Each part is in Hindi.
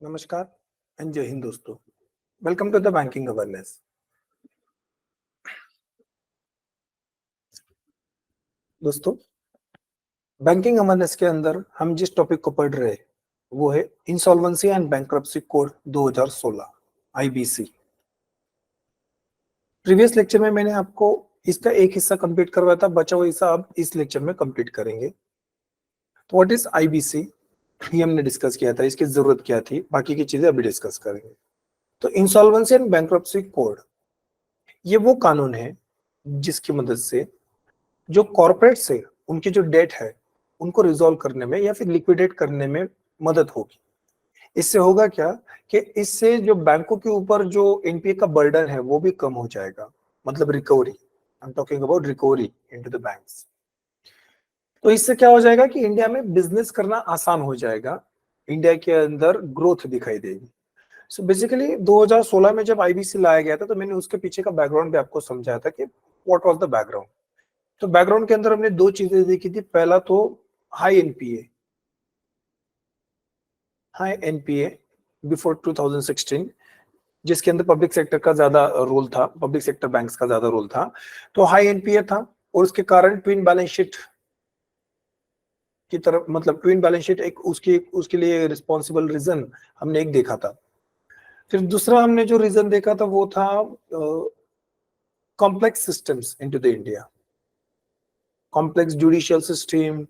नमस्कार एंड जय हिंद दोस्तों। Welcome to the banking awareness. दोस्तों, बैंकिंग अवेयरनेस के अंदर हम जिस टॉपिक को पढ़ रहे हैं वो है insolvency and bankruptcy code 2016 IBC. Previous lecture में मैंने आपको इसका एक हिस्सा कंप्लीट करवाया था, बचा हुआ हिस्सा अब इस लेक्चर में कंप्लीट करेंगे। तो व्हाट इज आईबीसी ये हमने डिस्कस किया था, इसकी जरूरत क्या थी, बाकी की चीजें अभी डिस्कस करेंगे। तो इंसॉल्वेंसी एंड बैंक्रप्सी कोड ये वो कानून है जिसकी मदद से जो कॉर्पोरेट से उनकी जो डेट है उनको रिजॉल्व करने में या फिर लिक्विडेट करने में मदद होगी। इससे होगा क्या कि इससे जो बैंकों के ऊपर जो एनपीए का बर्डन है वो भी कम हो जाएगा, मतलब recovery. I am talking about recovery into the banks. तो इससे क्या हो जाएगा कि इंडिया में बिजनेस करना आसान हो जाएगा, इंडिया के अंदर ग्रोथ दिखाई देगी। सो बेसिकली 2016 में जब आईबीसी लाया गया था तो मैंने उसके पीछे का बैकग्राउंड भी आपको समझाया था कि व्हाट वाज द बैकग्राउंड। तो बैकग्राउंड के अंदर हमने दो चीजें देखी थी। पहला तो हाई एनपीए बिफोर 2016, जिसके अंदर पब्लिक सेक्टर का ज्यादा रोल था, पब्लिक सेक्टर बैंक्स का ज्यादा रोल था। तो हाई एनपीए था और उसके कारण ट्विन बैलेंस शीट की तरफ, मतलब ट्विन बैलेंस शीट एक उसके लिए रिस्पॉन्सिबल रीजन हमने एक देखा था। फिर दूसरा हमने जो रीजन देखा था वो था complex systems into the India, complex judicial system,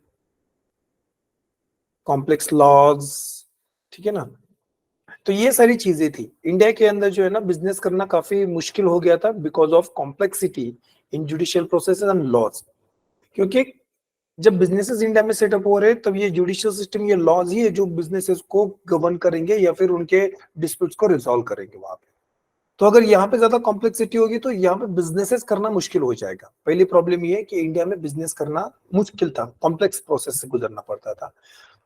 complex laws, ठीक है ना। तो ये सारी चीजें थी। इंडिया के अंदर जो है ना बिजनेस करना काफी मुश्किल हो गया था because of complexity in judicial processes and laws. क्योंकि जब बिजनेसेस इंडिया में सेटअप हो रहे हैं तब ये जुडिशियल सिस्टम, ये लॉज ही है जो बिजनेसेस को गवर्न करेंगे या फिर उनके डिस्प्यूट्स को रिजॉल्व करेंगे वहां पे। तो अगर यहाँ पे ज्यादा कॉम्प्लेक्सिटी होगी तो यहाँ पे बिजनेसेस करना मुश्किल हो जाएगा। पहली प्रॉब्लम ये है कि इंडिया में बिजनेस करना मुश्किल था, कॉम्प्लेक्स प्रोसेस से गुजरना पड़ता था।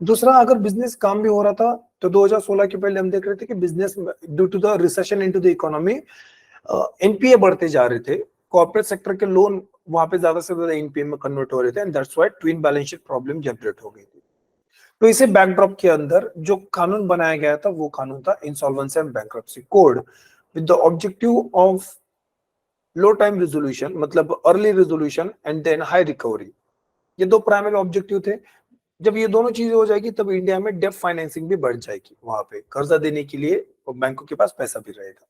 दूसरा, अगर बिजनेस काम भी हो रहा था तो 2016 के पहले हम देख रहे थे कि business due to the recession into the economy NPA बढ़ते जा रहे थे, कॉर्पोरेट सेक्टर के लोन वहां पे ज्यादा से ज्यादा एनपीए में कन्वर्ट हो रहे थे and that's why twin balance sheet problem generate हो गई थी। तो इसे बैकड्रॉप के अंदर जो कानून बनाया गया था वो कानून था insolvency and bankruptcy code with the objective of low time resolution, मतलब early resolution and then high recovery. ये दो प्राइमरी ऑब्जेक्टिव थे। जब ये दोनों चीजें हो जाएगी तब इंडिया में डेब्ट फाइनेंसिंग भी बढ़ जाएगी, वहां पे कर्जा देने के लिए बैंकों के पास पैसा भी रहेगा।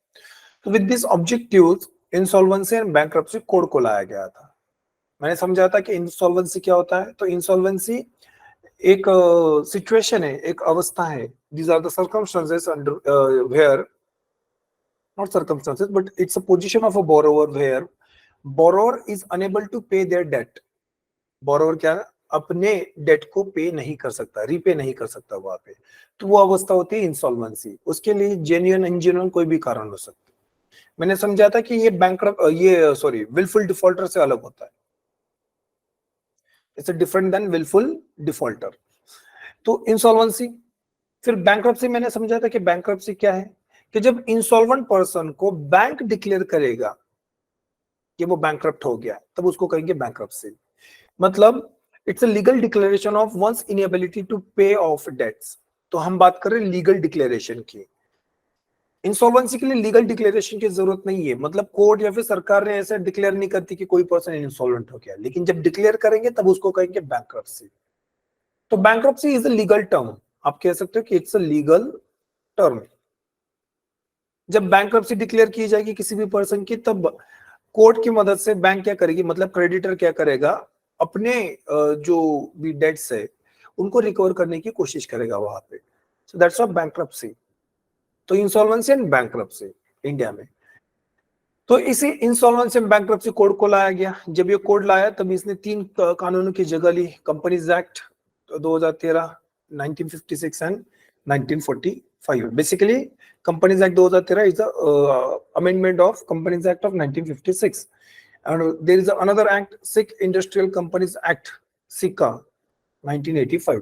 तो with this objectives insolvency and bankruptcy code को लाया गया था। मैंने समझा था कि इंसॉल्वेंसी क्या होता है। तो इंसॉल्वेंसी एक सिचुएशन है, एक अवस्था है। These are the circumstances under where, not circumstances but it's a position of a borrower where borrower is unable to pay their debt। borrower क्या अपने डेट को पे नहीं कर सकता, रीपे नहीं कर सकता वहां पे। तो वो अवस्था होती है इंसॉल्वेंसी। उसके लिए जेन्युइन अनजेन्युइन कोई भी कारण हो सकता है। मैंने समझा था कि ये विलफुल डिफॉल्टर से अलग होता है, it's different than willful defaulter. तो इंसॉल्वेंसी, फिर बैंक्रप्सी मैंने समझा था कि बैंक्रप्सी क्या है कि जब इंसॉल्वेंट पर्सन को बैंक डिक्लेयर करेगा कि वो बैंक्रप्ट हो गया तब उसको कहेंगे बैंक्रप्सी। मतलब it's a legal declaration of one's inability to pay off debts. तो हम बात कर रहे हैं लीगल डिक्लेरेशन की। इंसॉल्वेंसी के लिए लीगल डिक्लेरेशन की जरूरत नहीं है, मतलब कोर्ट या फिर सरकार ने ऐसा डिक्लेयर नहीं करती कि कोई पर्सन इंसॉल्वेंट हो गया, लेकिन जब डिक्लेयर करेंगे तब उसको कहेंगे बैंक्रप्सी। तो bankruptcy is a legal term, आप कह सकते हो कि इट्स अ लीगल टर्म। जब बैंक्रप्सी डिक्लेयर की जाएगी किसी भी पर्सन की तब कोर्ट की मदद से बैंक क्या करेगी, मतलब क्रेडिटर क्या करेगा, अपने जो भी डेट्स है उनको रिकवर करने की कोशिश करेगा वहां पे। So that's what bankruptcy. तो इंसॉल्वेंसी एंड बैंक्रप्सी इंडिया में, तो इसी इंसॉल्वेंसी एंड बैंक्रप्सी कोड को लाया गया। जब ये कोड लाया तब इसने तीन कानूनों की जगह ली, companies act 2013, 1956 and 1945। Basically companies act 2013 is the amendment of companies act of 1956 and there is another act, Sikh Industrial Companies Act, सिक्का 1985।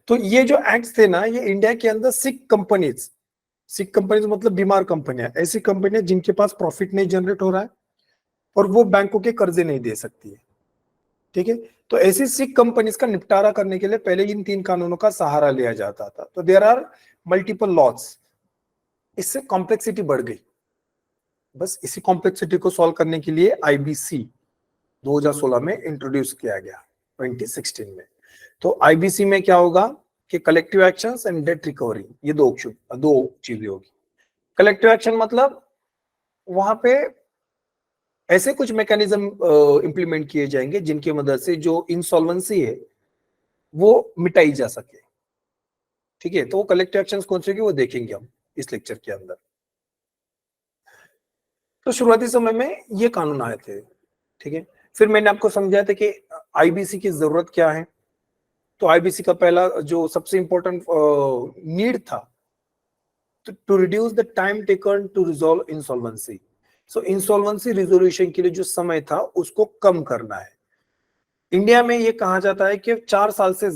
तो ये जो एक्ट थे ना, ये इंडिया के अंदर सिख कंपनीज मतलब बीमार कंपनियां, ऐसी कंपनियां जिनके पास प्रॉफिट नहीं जनरेट हो रहा है और वो बैंकों के कर्जे नहीं दे सकती है, ठीक है। तो ऐसी सिक कंपनीज का निपटारा करने के लिए पहले इन 3 कानूनों का सहारा लिया जाता था। तो देयर आर मल्टीपल लॉज, इससे कॉम्प्लेक्सिटी बढ़ गई। बस इसी कॉम्प्लेक्सिटी को सॉल्व करने के लिए आईबीसी 2016 में इंट्रोड्यूस किया गया, 2016 में। तो आईबीसी में क्या होगा कि collective actions and date recovery, ये दो चीजें होगी। कलेक्टिव एक्शन मतलब वहां पे ऐसे कुछ मैकेनिज्म इंप्लीमेंट किए जाएंगे जिनकी मदद से जो इंसॉल्वेंसी है वो मिटाई जा सके। ठीक है, तो वो कलेक्टिव एक्शंस कौन से वो देखेंगे हम इस लेक्चर के अंदर। तो शुरुआती समय में ये कानून आए थे। ठीक है, फिर मैंने आपको समझाया था कि आईबीसी की जरूरत क्या है। तो आईबीसी का पहला जो सबसे इंपॉर्टेंट नीड था, to reduce the time taken to resolve insolvency. So insolvency resolution के लिए जो समय था उसको कम करना है। इंडिया में ये कहा जाता है कि 4 साल से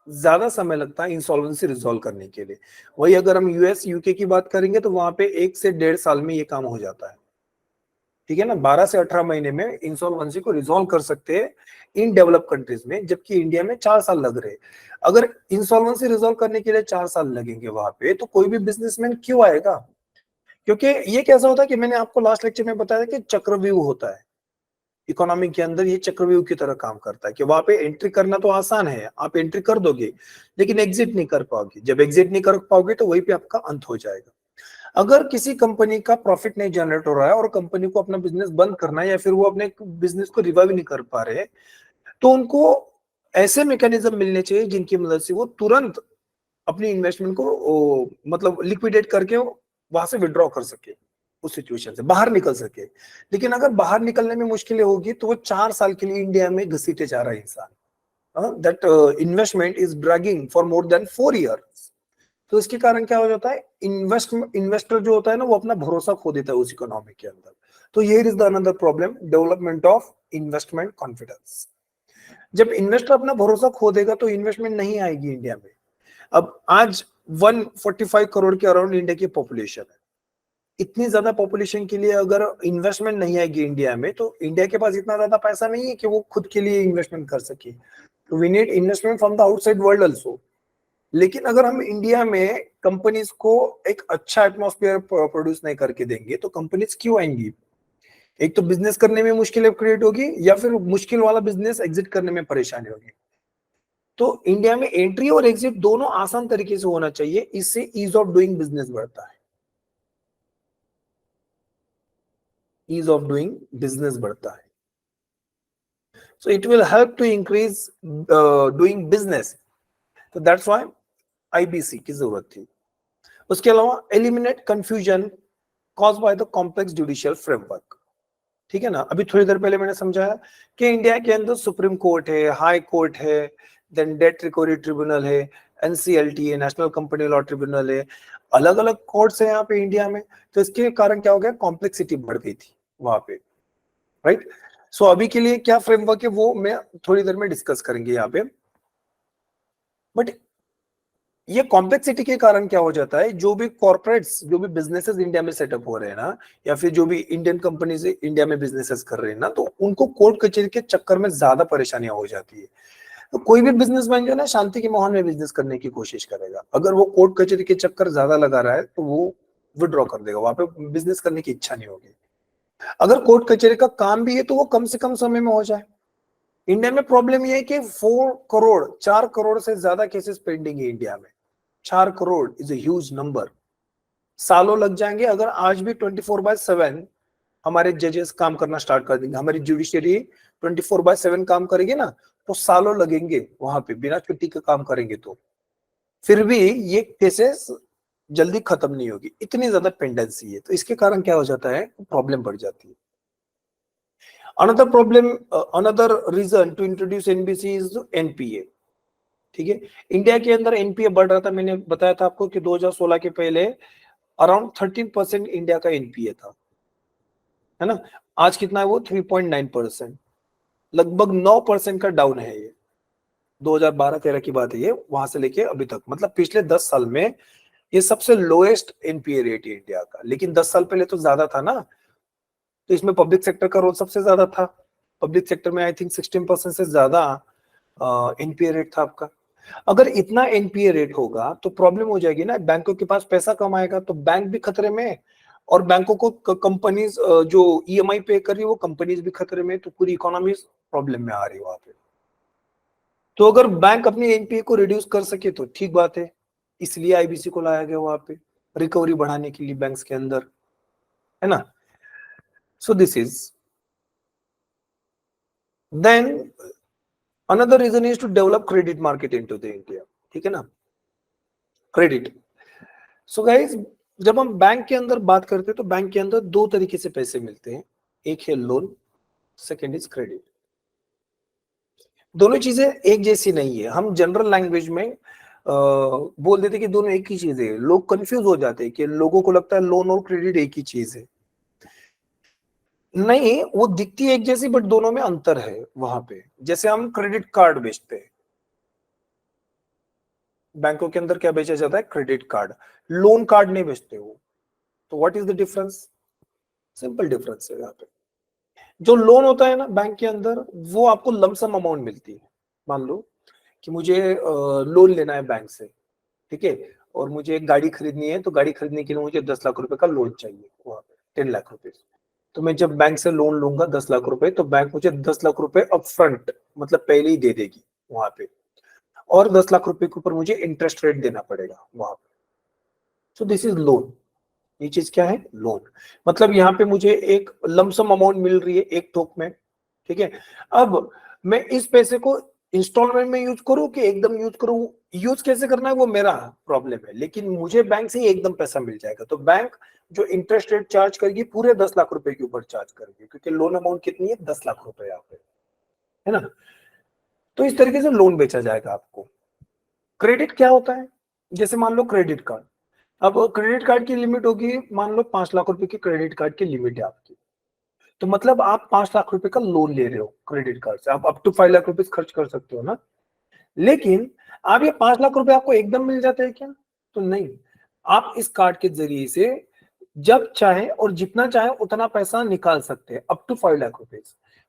ज्यादा समय लगता है इंसॉल्वेंसी रिजॉल्व करने के लिए। वही अगर हम यूएस यूके की बात करेंगे तो वहां पे 1 से 1.5 साल में ये काम हो जाता है। ठीक है ना, 12 से 18 महीने में इंसॉल्वेंसी को रिजॉल्व कर सकते हैं इन डेवलप कंट्रीज में, जबकि इंडिया में 4 साल लग रहे हैं। अगर इंसॉल्वेंसी रिजॉल्व करने के लिए 4 साल लगेंगे वहां पे, तो कोई भी बिजनेसमैन क्यों आएगा? क्योंकि ये कैसा होता है कि मैंने आपको लास्ट लेक्चर में बताया कि चक्रव्यूह होता है इकोनॉमी के अंदर, ये चक्रव्यूह की तरह काम करता है कि वहां पे एंट्री करना तो आसान है, आप एंट्री कर दोगे लेकिन एग्जिट नहीं कर पाओगे। जब एग्जिट नहीं कर पाओगे तो वहीं पे आपका अंत हो जाएगा। अगर किसी कंपनी का प्रॉफिट नहीं जनरेट हो रहा है और कंपनी को अपना बिजनेस बंद करना है या फिर वो अपने बिजनेस को रिवाइव नहीं कर पा रहे, तो उनको ऐसे मैकेनिज्म मिलने चाहिए जिनकी मदद से वो तुरंत अपनी इन्वेस्टमेंट को मतलब लिक्विडेट करके वहां से विड्रॉ कर सके, उस सिचुएशन से बाहर निकल सके। लेकिन अगर बाहर निकलने में मुश्किलें होगी तो वो 4 साल के लिए इंडिया में घसीटे जा रहा है इंसान। That investment is dragging for more than 4 years. तो इसके कारण क्या हो जाता है, इन्वेस्टर जो होता है ना वो अपना भरोसा खो देता है उस इकोनॉमी के अंदर। तो here is the another problem, development of investment confidence. जब इन्वेस्टर अपना भरोसा खो देगा तो इन्वेस्टमेंट नहीं आएगी इंडिया में। अब आज 145 करोड़ के अराउंड इंडिया की पॉपुलेशन है। इतनी ज्यादा पॉपुलेशन के लिए अगर इन्वेस्टमेंट नहीं आएगी इंडिया में, तो इंडिया के पास इतना ज्यादा पैसा नहीं है कि वो खुद के लिए इन्वेस्टमेंट कर सके। तो we need investment from the outside world also. लेकिन अगर हम इंडिया में कंपनीज को एक अच्छा एटमॉस्फेयर प्रोड्यूस नहीं करके देंगे तो कंपनीज क्यों आएंगी? एक तो बिजनेस करने में मुश्किलें क्रिएट होगी या फिर मुश्किल वाला बिजनेस एग्जिट करने में परेशानी होगी। तो इंडिया में एंट्री और एग्जिट दोनों आसान तरीके से होना चाहिए, इससे ईज ऑफ डूइंग बिजनेस बढ़ता है। ईज ऑफ डूइंग बिजनेस बढ़ता है। So it will help to increase doing business. तो दैट्स व्हाई आईबीसी की जरूरत थी। उसके अलावा eliminate confusion caused by the complex judicial framework. ठीक है ना, अभी थोड़ी देर पहले मैंने समझाया कि इंडिया के अंदर सुप्रीम कोर्ट है, हाई कोर्ट है, देन डेट रिकवरी ट्रिब्यूनल है, एनसीएलटी है, नेशनल कंपनी लॉ ट्रिब्यूनल है, अलग अलग कोर्ट्स है यहाँ पे इंडिया में। तो इसके कारण क्या हो गया, कॉम्प्लेक्सिटी बढ़ गई थी वहां पे, राइट। सो अभी के लिए क्या फ्रेमवर्क है वो मैं थोड़ी देर में डिस्कस करेंगे यहाँ पे। बट ये कॉम्प्लेक्सिटी के कारण क्या हो जाता है, जो भी कॉर्पोरेट्स, जो भी बिजनेसेस इंडिया में सेटअप हो रहे हैं ना, या फिर जो भी इंडियन कंपनीज इंडिया में बिजनेसेस कर रहे हैं ना, तो उनको कोर्ट कचहरी के चक्कर में ज्यादा परेशानियां हो जाती है। तो कोई भी बिजनेसमैन जो है ना शांति के माहौल में बिजनेस करने की कोशिश करेगा। अगर वो कोर्ट कचहरी के चक्कर ज्यादा लगा रहा है तो वो विड्रॉ कर देगा, वहां पे बिजनेस करने की इच्छा नहीं होगी। अगर कोर्ट कचहरी का काम भी है तो वो कम से कम समय में हो जाए। इंडिया में प्रॉब्लम ये है कि 4 करोड़ से ज्यादा केसेस पेंडिंग है इंडिया में। 4 crore is a huge number. सालों लग जाएंगे अगर आज भी 24/7 हमारे जजेस काम करना स्टार्ट कर देंगे, हमारी जुडिशरी 24/7 काम करेगी ना, तो सालों लगेंगे वहां पे बिना छुट्टी के काम करेंगे तो फिर भी ये केसेस जल्दी खत्म नहीं होगी, इतनी ज्यादा पेंडेंसी है। तो इसके कारण क्या हो जाता है, प्रॉब्लम बढ़ जाती है। Another problem, another reason to introduce NBC is NPA. ठीक है, इंडिया के अंदर एनपीए बढ़ रहा था। मैंने बताया था आपको कि 2016 के पहले अराउंड 13% इंडिया का एनपीए था, है ना। आज कितना है वो, 3.9%, लगभग 9% का डाउन है ये। 2012-13 की बात है ये, वहां से लेके अभी तक, मतलब पिछले 10 साल में ये सबसे लोएस्ट एनपीए रेट है इंडिया का। लेकिन 10 साल पहले तो ज्यादा था ना। तो इसमें पब्लिक सेक्टर का रोल सबसे ज्यादा था। पब्लिक सेक्टर में आई थिंक 16% से ज्यादा एनपीए रेट था आपका। अगर इतना एनपीए रेट होगा तो प्रॉब्लम हो जाएगी ना, बैंकों के पास पैसा कम आएगा तो बैंक भी खतरे में, और बैंकों को कंपनीज जो ईएमआई पे कर रही है वो कंपनीज भी खतरे में, तो पूरी इकोनॉमी प्रॉब्लम में आ रही है वहां पे। तो अगर बैंक अपनी एनपीए को रिड्यूस कर सके तो ठीक बात है, इसलिए आईबीसी को लाया गया वहां पे रिकवरी बढ़ाने के लिए बैंक्स के अंदर, है ना। So this is then another reason is to develop credit market into the India, ठीक है ना, क्रेडिट। सो गाइस, जब हम बैंक के अंदर बात करते हैं तो बैंक के अंदर दो तरीके से पैसे मिलते हैं, एक है लोन, सेकंड इज क्रेडिट। दोनों चीजें एक जैसी नहीं है, हम जनरल लैंग्वेज में बोल देते कि दोनों एक ही चीज है, लोग कंफ्यूज हो जाते हैं कि लोगों को लगता है लोन और क्रेडिट एक ही चीज है। नहीं, वो दिखती है एक जैसी बट दोनों में अंतर है वहां पे। जैसे हम क्रेडिट कार्ड बेचते हैं, बैंकों के अंदर क्या बेचा जाता है, क्रेडिट कार्ड, लोन कार्ड नहीं बेचते वो। तो what is the difference, simple difference है यहाँ पे। जो लोन होता है ना बैंक के अंदर, वो आपको लमसम अमाउंट मिलती है। मान लो कि मुझे लोन लेना है बैंक से, ठीक है, और मुझे एक गाड़ी खरीदनी है, तो गाड़ी खरीदने के लिए मुझे 10 लाख रुपए का लोन चाहिए वहां पे, 10 लाख रुपए। तो मैं जब बैंक से लोन लूंगा 10 लाख रुपए, तो बैंक मुझे 10 लाख रुपए अपफ्रंट मतलब पहले ही दे देगी वहां पे, और 10 लाख रुपए के ऊपर मुझे इंटरेस्ट रेट देना पड़ेगा वहां पे। सो दिस इज लोन। ये चीज क्या है, लोन। मतलब यहाँ पे मुझे एक लमसम अमाउंट मिल रही है एक ठोक में, ठीक है। अब मैं इस पैसे को इंस्टॉलमेंट में यूज करूं कि एकदम यूज करूं, यूज कैसे करना है वो मेरा प्रॉब्लम है, लेकिन मुझे बैंक से ही एकदम पैसा मिल जाएगा। तो बैंक जो इंटरेस्ट रेट चार्ज करेगी पूरे 10 लाख रुपए के ऊपर चार्ज करेगी, क्योंकि लोन अमाउंट कितनी है, 10 लाख रुपए यहाँ पे, है ना। तो इस तरीके से लोन बेचा जाएगा आपको। क्रेडिट क्या होता है, जैसे मान लो क्रेडिट कार्ड, अब क्रेडिट कार्ड की लिमिट होगी, मान लो 5 लाख रुपए की क्रेडिट कार्ड की लिमिट है आपकी, तो मतलब आप 5 लाख रुपए का लोन ले रहे हो क्रेडिट कार्ड से, आप अप टू 5 लाख रुपए खर्च कर सकते हो ना। लेकिन आप ये 5 लाख रुपए आपको एकदम मिल जाते हैं क्या, तो नहीं। आप इस कार्ड के जरिए से जब चाहे और जितना चाहे उतना पैसा निकाल सकते हैं, अप टू 5 लाख रुपए।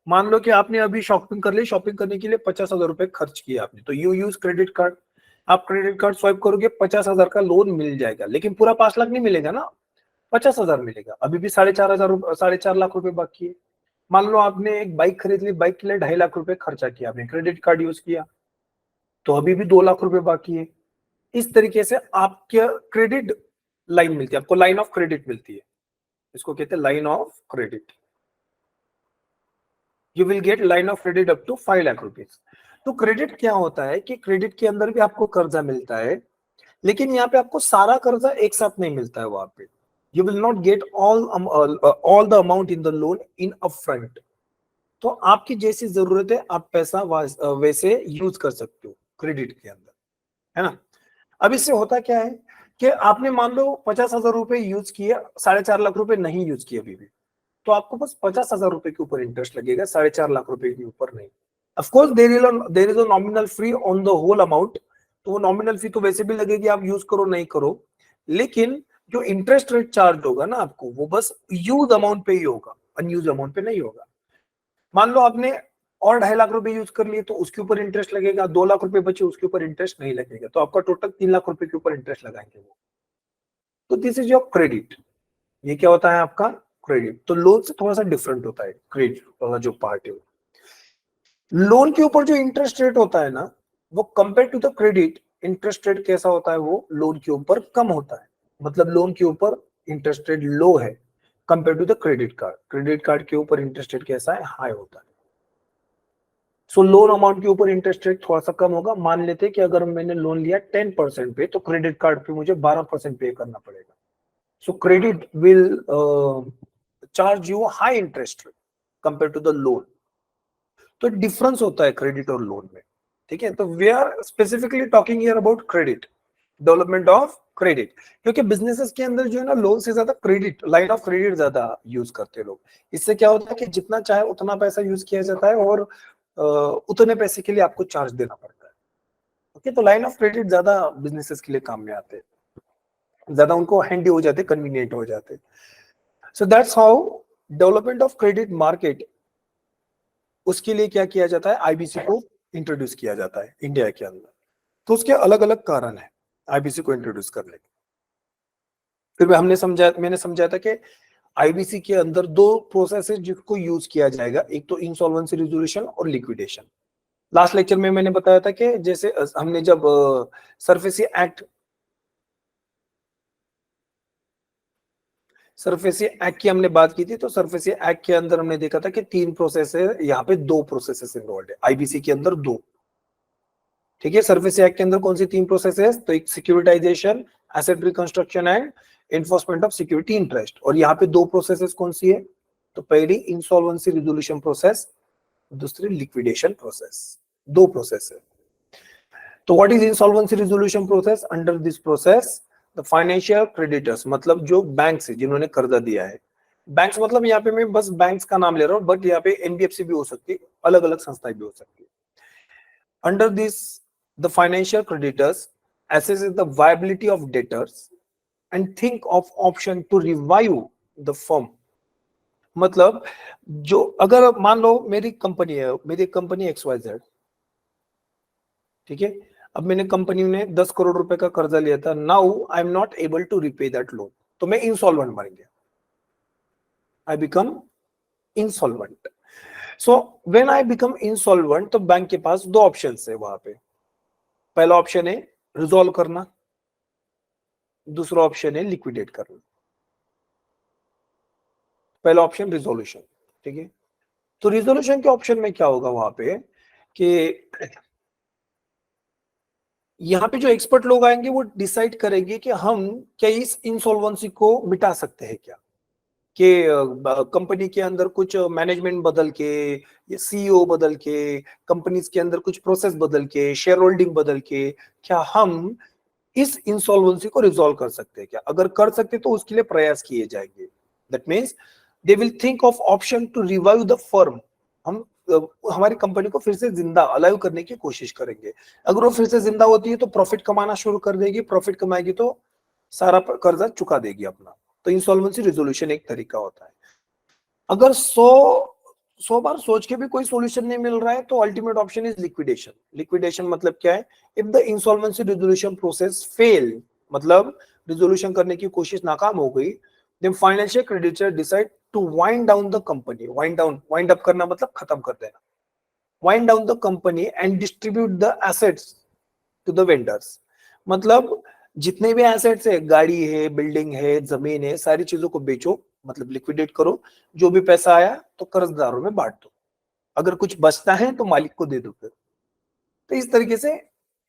मान लो कि आपने अभी शॉपिंग कर ली, शॉपिंग करने के लिए 50,000 रुपए खर्च किए आपने, तो यू यूज क्रेडिट कार्ड, आप क्रेडिट कार्ड स्वाइप करोगे, 50,000 का लोन मिल जाएगा, लेकिन पूरा 5 लाख नहीं मिलेगा ना, 50,000 मिलेगा, अभी भी 4,500 4.5 लाख रुपए बाकी है। मान लो आपने एक बाइक खरीद ली, बाइक के लिए 2.5 लाख रुपए खर्चा किया आपने, क्रेडिट कार्ड यूज किया, तो अभी भी 2 लाख रुपए बाकी है। इस तरीके से आपके क्रेडिट लाइन मिलती है, आपको लाइन ऑफ क्रेडिट मिलती है, इसको कहते हैं line of credit. You will get line of credit up to 5 lakh rupees. तो क्रेडिट क्या होता है कि क्रेडिट के अंदर भी आपको कर्जा मिलता है, लेकिन यहाँ पे आपको सारा कर्जा एक साथ नहीं मिलता है वहां पे। You will not get all the amount in the loan in upfront. तो आपकी जैसी जरूरत है आप पैसा वैसे यूज कर सकते हो क्रेडिट के अंदर, है ना। अब इससे होता क्या है कि आपने मान लो 50,000 रुपए यूज किए, 4.5 लाख रुपए नहीं यूज किए अभी भी, तो आपको बस 50,000 रुपए के ऊपर इंटरेस्ट लगेगा, 4.5 लाख रुपए के ऊपर नहीं। Of course there is a nominal free on the whole amount, तो वो नॉमिनल फी तो वैसे भी लगेगी, आप यूज करो नहीं करो, लेकिन जो इंटरेस्ट रेट चार्ज होगा ना आपको, वो बस यूज अमाउंट पे ही होगा, अनयूज अमाउंट पे नहीं होगा। मान लो आपने और 2.5 लाख रुपए यूज कर लिए, तो उसके ऊपर इंटरेस्ट लगेगा, 2 लाख रुपए बचे उसके ऊपर इंटरेस्ट नहीं लगेगा, तो आपका टोटल 3 लाख रुपए के ऊपर इंटरेस्ट लगाएंगे वो। तो दिस इज योर क्रेडिट। ये क्या होता है आपका क्रेडिट। तो लोन से थोड़ा सा डिफरेंट होता है क्रेडिट वाला जो पार्ट है। लोन के ऊपर जो इंटरेस्ट रेट होता है ना, वो compare to the credit interest rate कैसा होता है, वो लोन के ऊपर कम होता है। मतलब लोन के ऊपर इंटरेस्ट रेट लो है compare to the credit card, credit card के ऊपर इंटरेस्ट रेट कैसा है, हाई होता है। सो लोन अमाउंट के ऊपर इंटरेस्ट रेट थोड़ा सा कम होगा। मान लेते हैं कि अगर मैंने लोन लिया 10% पे, तो क्रेडिट कार्ड पे मुझे 12% पे करना पड़ेगा। So credit will charge you high interest rate compare to the loan. तो डिफरेंस होता है क्रेडिट और लोन में, ठीक है। तो we are specifically talking here about credit, development of credit, क्योंकि बिजनेसेस के अंदर जो है ना, लोन से ज्यादा क्रेडिट, लाइन ऑफ क्रेडिट ज्यादा यूज करते हैं लोग। इससे क्या होता है कि जितना चाहे उतना पैसा यूज किया जाता है, और उतने पैसे के लिए आपको चार्ज देना पड़ता है। ओके, तो लाइन ऑफ क्रेडिट ज्यादा बिजनेसेस के लिए काम में आते हैं, ज्यादा उनको हैंडी हो जाते, कन्वीनियंट हो जाते। So that's how development of credit market, उसके लिए क्या किया जाता है, आईबीसी को इंट्रोड्यूस किया जाता है इंडिया के अंदर। तो उसके अलग अलग कारण है आईबीसी को इंट्रोड्यूस करने के। फिर मैंने समझाया था कि आईबीसी के अंदर दो प्रोसेस है जिसको यूज किया जाएगा, एक तो इंसॉल्वेंसी रिजोल्यूशन और लिक्विडेशन। लास्ट लेक्चर में मैंने बताया था कि जैसे हमने जब सरफेसी एक्ट की हमने बात की थी, तो सरफेसी एक्ट के अंदर हमने देखा था कि 3 प्रोसेस है, यहाँ पे 2 प्रोसेसेस इन्वॉल्व है आईबीसी के अंदर 2। ठीक है, सरफेसी एक्ट के अंदर कौन सी 3 प्रोसेस है, तो एक securitisation, asset reconstruction and enforcement of security interest. और यहाँ पे 2 प्रोसेसेस कौन सी है, तो पहली इंसॉल्वेंसी रिजोल्यूशन प्रोसेस, दूसरी लिक्विडेशन प्रोसेस। 2 प्रोसेस है। तो what is insolvency resolution process? Under this process the financial creditors, मतलब जो बैंक है जिन्होंने कर्जा दिया है, बैंक्स मतलब यहाँ पे मैं बस बैंक्स का नाम ले रहा हूँ, बट यहाँ पे एनबीएफसी भी हो सकती है, अलग अलग संस्थाएं भी हो सकती है। Under this the financial creditors assesses the viability of debtors and think of option to revive the firm। मतलब जो अगर मान लो मेरी कंपनी है, मेरी कंपनी XYZ, ठीक है, अब मैंने कंपनी ने 10 करोड़ रुपए का कर्जा लिया था, now I am not able to repay that loan, तो मैं इंसॉल्वेंट बन गया, I become insolvent. So when I become insolvent, तो बैंक के पास 2 ऑप्शन है वहां पे। पहला ऑप्शन है रिजॉल्व करना, दूसरा ऑप्शन है लिक्विडेट करना। पहला ऑप्शन रिजोल्यूशन, ठीक है। तो रिजोल्यूशन के ऑप्शन में क्या होगा वहां पे कि यहाँ पे जो एक्सपर्ट लोग आएंगे वो डिसाइड करेंगे कि हम क्या इस इंसॉल्वेंसी को मिटा सकते हैं क्या, कि कंपनी के अंदर कुछ मैनेजमेंट बदल के, या सीईओ बदल के, कंपनीज के अंदर कुछ प्रोसेस बदल के, शेयर होल्डिंग बदल के, क्या हम इस इंसॉल्वेंसी को रिजॉल्व कर सकते हैं क्या? अगर कर सकते तो उसके लिए प्रयास किए जाएंगे। That means they will think of option to revive the firm. हम हमारी कंपनी को फिर से जिंदा अलाइव करने की कोशिश करेंगे। अगर वो फिर से जिंदा होती है तो प्रॉफिट कमाना शुरू कर देगी, प्रॉफिट कमाएगी तो सारा कर्जा चुका देगी अपना। तो इंसॉल्वेंसी रिजोल्यूशन एक तरीका होता है। अगर 100 बार सोच के भी कोई सॉल्यूशन नहीं मिल रहा है तो ultimate option is liquidation. Liquidation मतलब क्या है, if the insolvency resolution process fail, मतलब रिजोल्यूशन करने की कोशिश नाकाम हो गई, then financial creditor decide to wind down the company. Wind up करना मतलब खत्म कर देना। Wind down the company and distribute the assets to the vendors. मतलब जितने भी एसेट्स है, गाड़ी है, बिल्डिंग है, जमीन है, सारी चीजों को बेचो, मतलब लिक्विडेट करो। जो भी पैसा आया तो कर्जदारों में बांट दो, अगर कुछ बचता है तो मालिक को दे दो फिर। तो इस तरीके से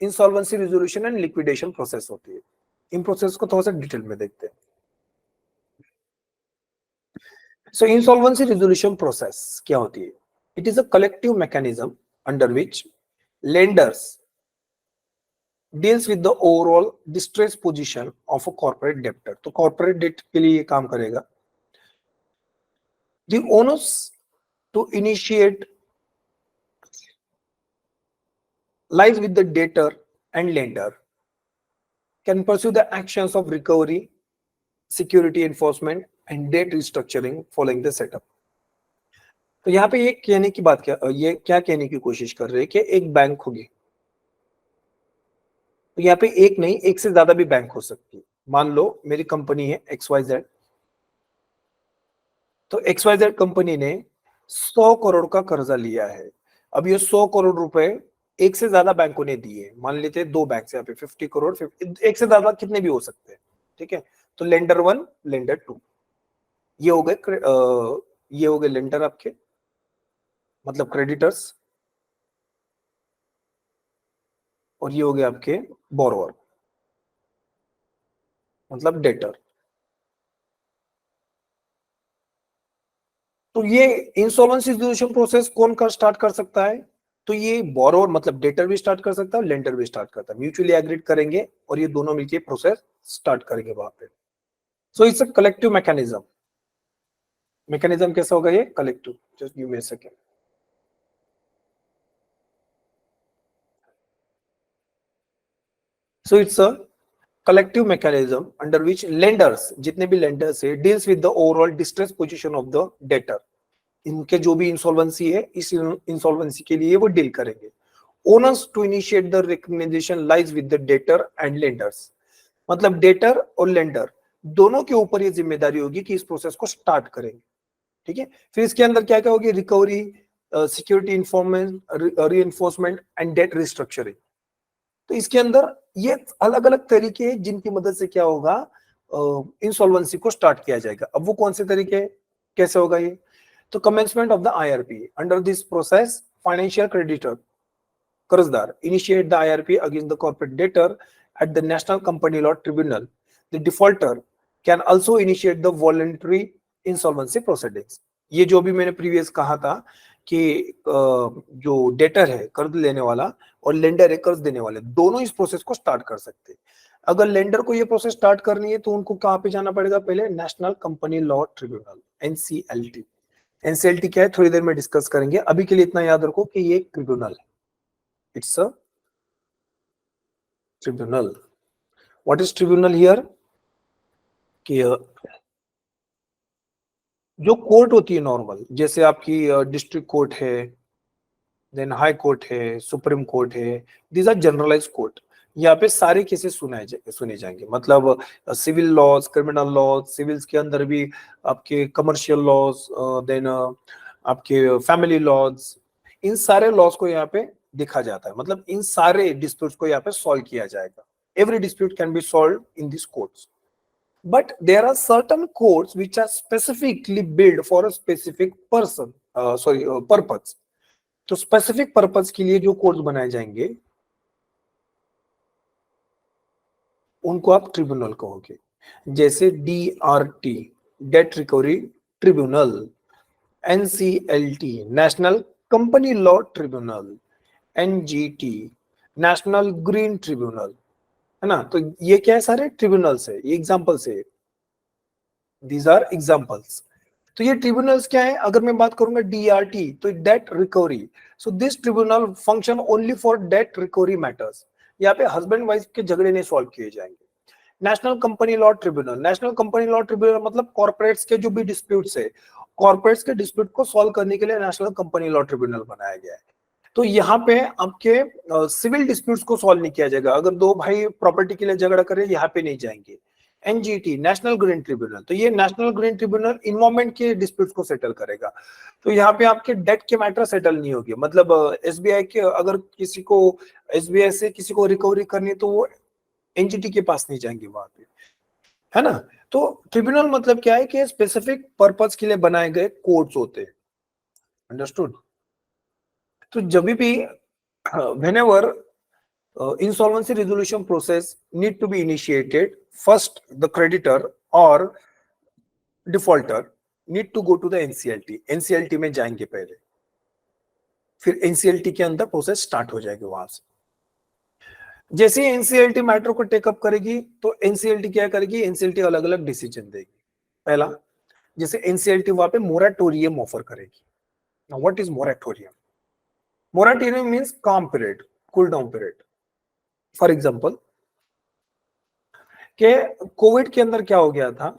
insolvency resolution and liquidation process होती है। इन प्रोसेस को थोड़ा सा डिटेल में देखते हैं। सो इंसॉल्वेंसी रिजोल्यूशन प्रोसेस क्या होती है? It is a collective mechanism under which lenders deals with the overall distress position of a corporate debtor. तो कॉर्पोरेट डेट के लिए ये काम करेगा। The owners to initiate lies with the debtor, and lender can pursue the actions of recovery, security enforcement and debt restructuring following the setup। तो यहाँ पे ये कहने की बात क्या, ये क्या कहने की कोशिश कर रहे हैं कि एक बैंक होगी, तो यहाँ पे एक नहीं, एक से ज्यादा भी बैंक हो सकती है। मान लो मेरी कंपनी है XYZ, तो XYZ कंपनी ने 100 करोड़ का कर्जा लिया है। अब ये 100 करोड़ रुपए एक से ज्यादा बैंकों ने दिए, मान लेते हैं 2 बैंक से, यहाँ पे 50 करोड़, एक से ज्यादा कितने भी हो सकते हैं, ठीक है। तो लेंडर 1, लेंडर 2, ये हो गए ये हो गए लेंडर आपके, मतलब क्रेडिटर्स, और ये हो गए आपके बोरोवर, मतलब डेटर। तो ये इंसॉल्वेंसी रिजोल्यूशन प्रोसेस कौन कर स्टार्ट कर सकता है? तो ये बोरोवर मतलब डेटर भी स्टार्ट कर सकता है, लेंडर भी स्टार्ट करता है। म्यूचुअली एग्रीड करेंगे और ये दोनों मिलके प्रोसेस स्टार्ट करेंगे वहां पे। So it's a collective mechanism. Mechanism कैसा होगा ये? Collective. Just give me a second. So it's a collective mechanism under which lenders, जितने भी lenders है, deals with the overall distress position of the debtor. इनके जो भी इंसॉल्वेंसी है, इस इंसॉल्वेंसी के लिए वो डील करेंगे. Owners to initiate the recognisation lies with the debtor and lenders. मतलब डेटर और लेंडर दोनों के ऊपर ये जिम्मेदारी होगी कि इस प्रोसेस को स्टार्ट करेंगे. ठीक है. फिर इसके अंदर क्या क्या होगी? Recovery, security enforcement, reinforcement and debt restructuring. तो इसके अंदर ये अलग अलग तरीके हैं जिनकी मदद से क्या होगा, इंसॉल्वेंसी को स्टार्ट किया जाएगा. अब वो कौन से तरीके, कैसे होगा ये? तो commencement of the IRP. Under this process financial creditor, कर्जदार, initiate the IRP against the corporate debtor at the national company law tribunal. The defaulter can also initiate the voluntary insolvency proceedings. ये जो भी मैंने प्रीवियस कहा था कि जो डेटर है कर्ज लेने वाला और लेंडर है कर्ज देने वाले, दोनों इस प्रोसेस को स्टार्ट कर सकते हैं. अगर लेंडर को ये प्रोसेस स्टार्ट करनी है तो उनको कहाँ पे जाना पड़ेगा? पहले national company law tribunal, NCLT. NCLT क्या है थोड़ी देर में डिस्कस करेंगे. अभी के लिए इतना याद रखो कि ये ट्रिब्यूनल है. It's a tribunal. What is tribunal here? कि जो कोर्ट होती है नॉर्मल, जैसे आपकी डिस्ट्रिक्ट कोर्ट है, देन हाई कोर्ट है, सुप्रीम कोर्ट है, दीज आर जनरलाइज कोर्ट. यहाँ पे सारे केसेस सुने जाएंगे. मतलब civil laws, criminal laws, civils के अंदर भी आपके कमर्शियल लॉज, देन आपके फैमिली लॉज, इन सारे लॉज को यहाँ पे देखा जाता है. मतलब इन सारे डिस्प्यूट्स को यहाँ पे सॉल्व किया जाएगा. Every dispute can be solve in this courts. But there are certain courts which are specifically built for a specific person, purpose. तो स्पेसिफिक पर्पस के लिए जो कोर्ट्स बनाए जाएंगे उनको आप ट्रिब्यूनल कहोगे. जैसे DRT, date recovery tribunal, NCLT, national company law tribunal, NGT, national green tribunal, है ना. तो ये क्या है? सारे ट्रिब्यूनल्स है. ये एग्जांपल्स है. These are examples. तो ये ट्रिब्यूनल्स क्या है? अगर मैं बात करूंगा DRT, तो date recovery. So this tribunal function only for date recovery matters. यहाँ पे हस्बैंड वाइफ के झगड़े नहीं सॉल्व किए जाएंगे. National company law tribunal, national company law tribunal मतलब कॉर्पोरेट्स के जो भी डिस्प्यूट्स है, कॉर्पोरेट्स के डिस्प्यूट को सॉल्व करने के लिए नेशनल कंपनी लॉ ट्रिब्यूनल बनाया गया है. तो यहाँ पे आपके सिविल डिस्प्यूट्स को सॉल्व नहीं किया जाएगा. अगर दो भाई प्रॉपर्टी के लिए झगड़ा कर रहे हैं, यहाँ पे नहीं जाएंगे. NGT, नेशनल ग्रीन ट्रिब्यूनल, तो ये नेशनल ग्रीन ट्रिब्यूनल इन्वायरमेंट के डिस्प्यूट्स को सेटल करेगा. तो यहाँ पे आपके डेट के मैटर सेटल नहीं होगी. मतलब SBI के अगर किसी को SBI से किसी को रिकवरी करनी है तो वो NGT के पास नहीं जाएंगे वहां पे, है ना. तो ट्रिब्यूनल मतलब क्या है कि स्पेसिफिक पर्पस के लिए बनाए गए कोर्ट्स होते हैं. अंडरस्टूड. तो जब भी whenever insolvency resolution process need to be initiated, first the creditor or defaulter need to go to the NCLT. NCLT में जाएंगे पहले, फिर NCLT के अंदर प्रोसेस स्टार्ट हो जाएगी. वहां से जैसे NCLT मैटर को टेकअप करेगी तो NCLT क्या करेगी? NCLT अलग अलग डिसीजन देगी. पहला, जैसे NCLT वहां पे मोराटोरियम ऑफर करेगी. Now what is moratorium? Moratorium means calm period, cool down period. For example कि कोविड के अंदर क्या हो गया था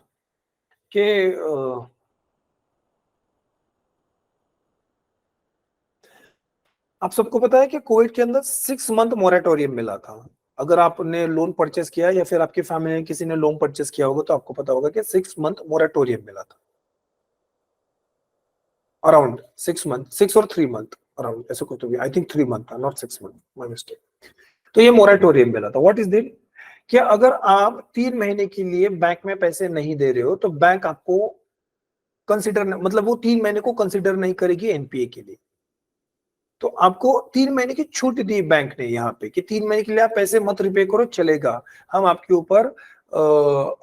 कि आप सबको पता है कि कोविड के अंदर 6 मंथ मोरेटोरियम मिला था. अगर आपने लोन परचेस किया या फिर आपकी फैमिली में किसी ने लोन परचेस किया होगा तो आपको पता होगा कि 6 मंथ मोरेटोरियम मिला था. अराउंड 6 मंथ, 6 और 3 मंथ अराउंड, ऐसे कुछ तो भी. आई थिंक 3 मंथ था, नॉट 6 मंथ, माय मिस्टेक. तो ये मोरेटोरियम मिला था. What is this? कि अगर आप 3 महीने के लिए बैंक में पैसे नहीं दे रहे हो तो बैंक आपको कंसिडर, मतलब वो 3 महीने को कंसिडर नहीं करेगी NPA के लिए. तो आपको 3 महीने की छूट दी बैंक ने यहाँ पे कि 3 महीने के लिए आप पैसे मत रिपे करो, चलेगा. हम आपके ऊपर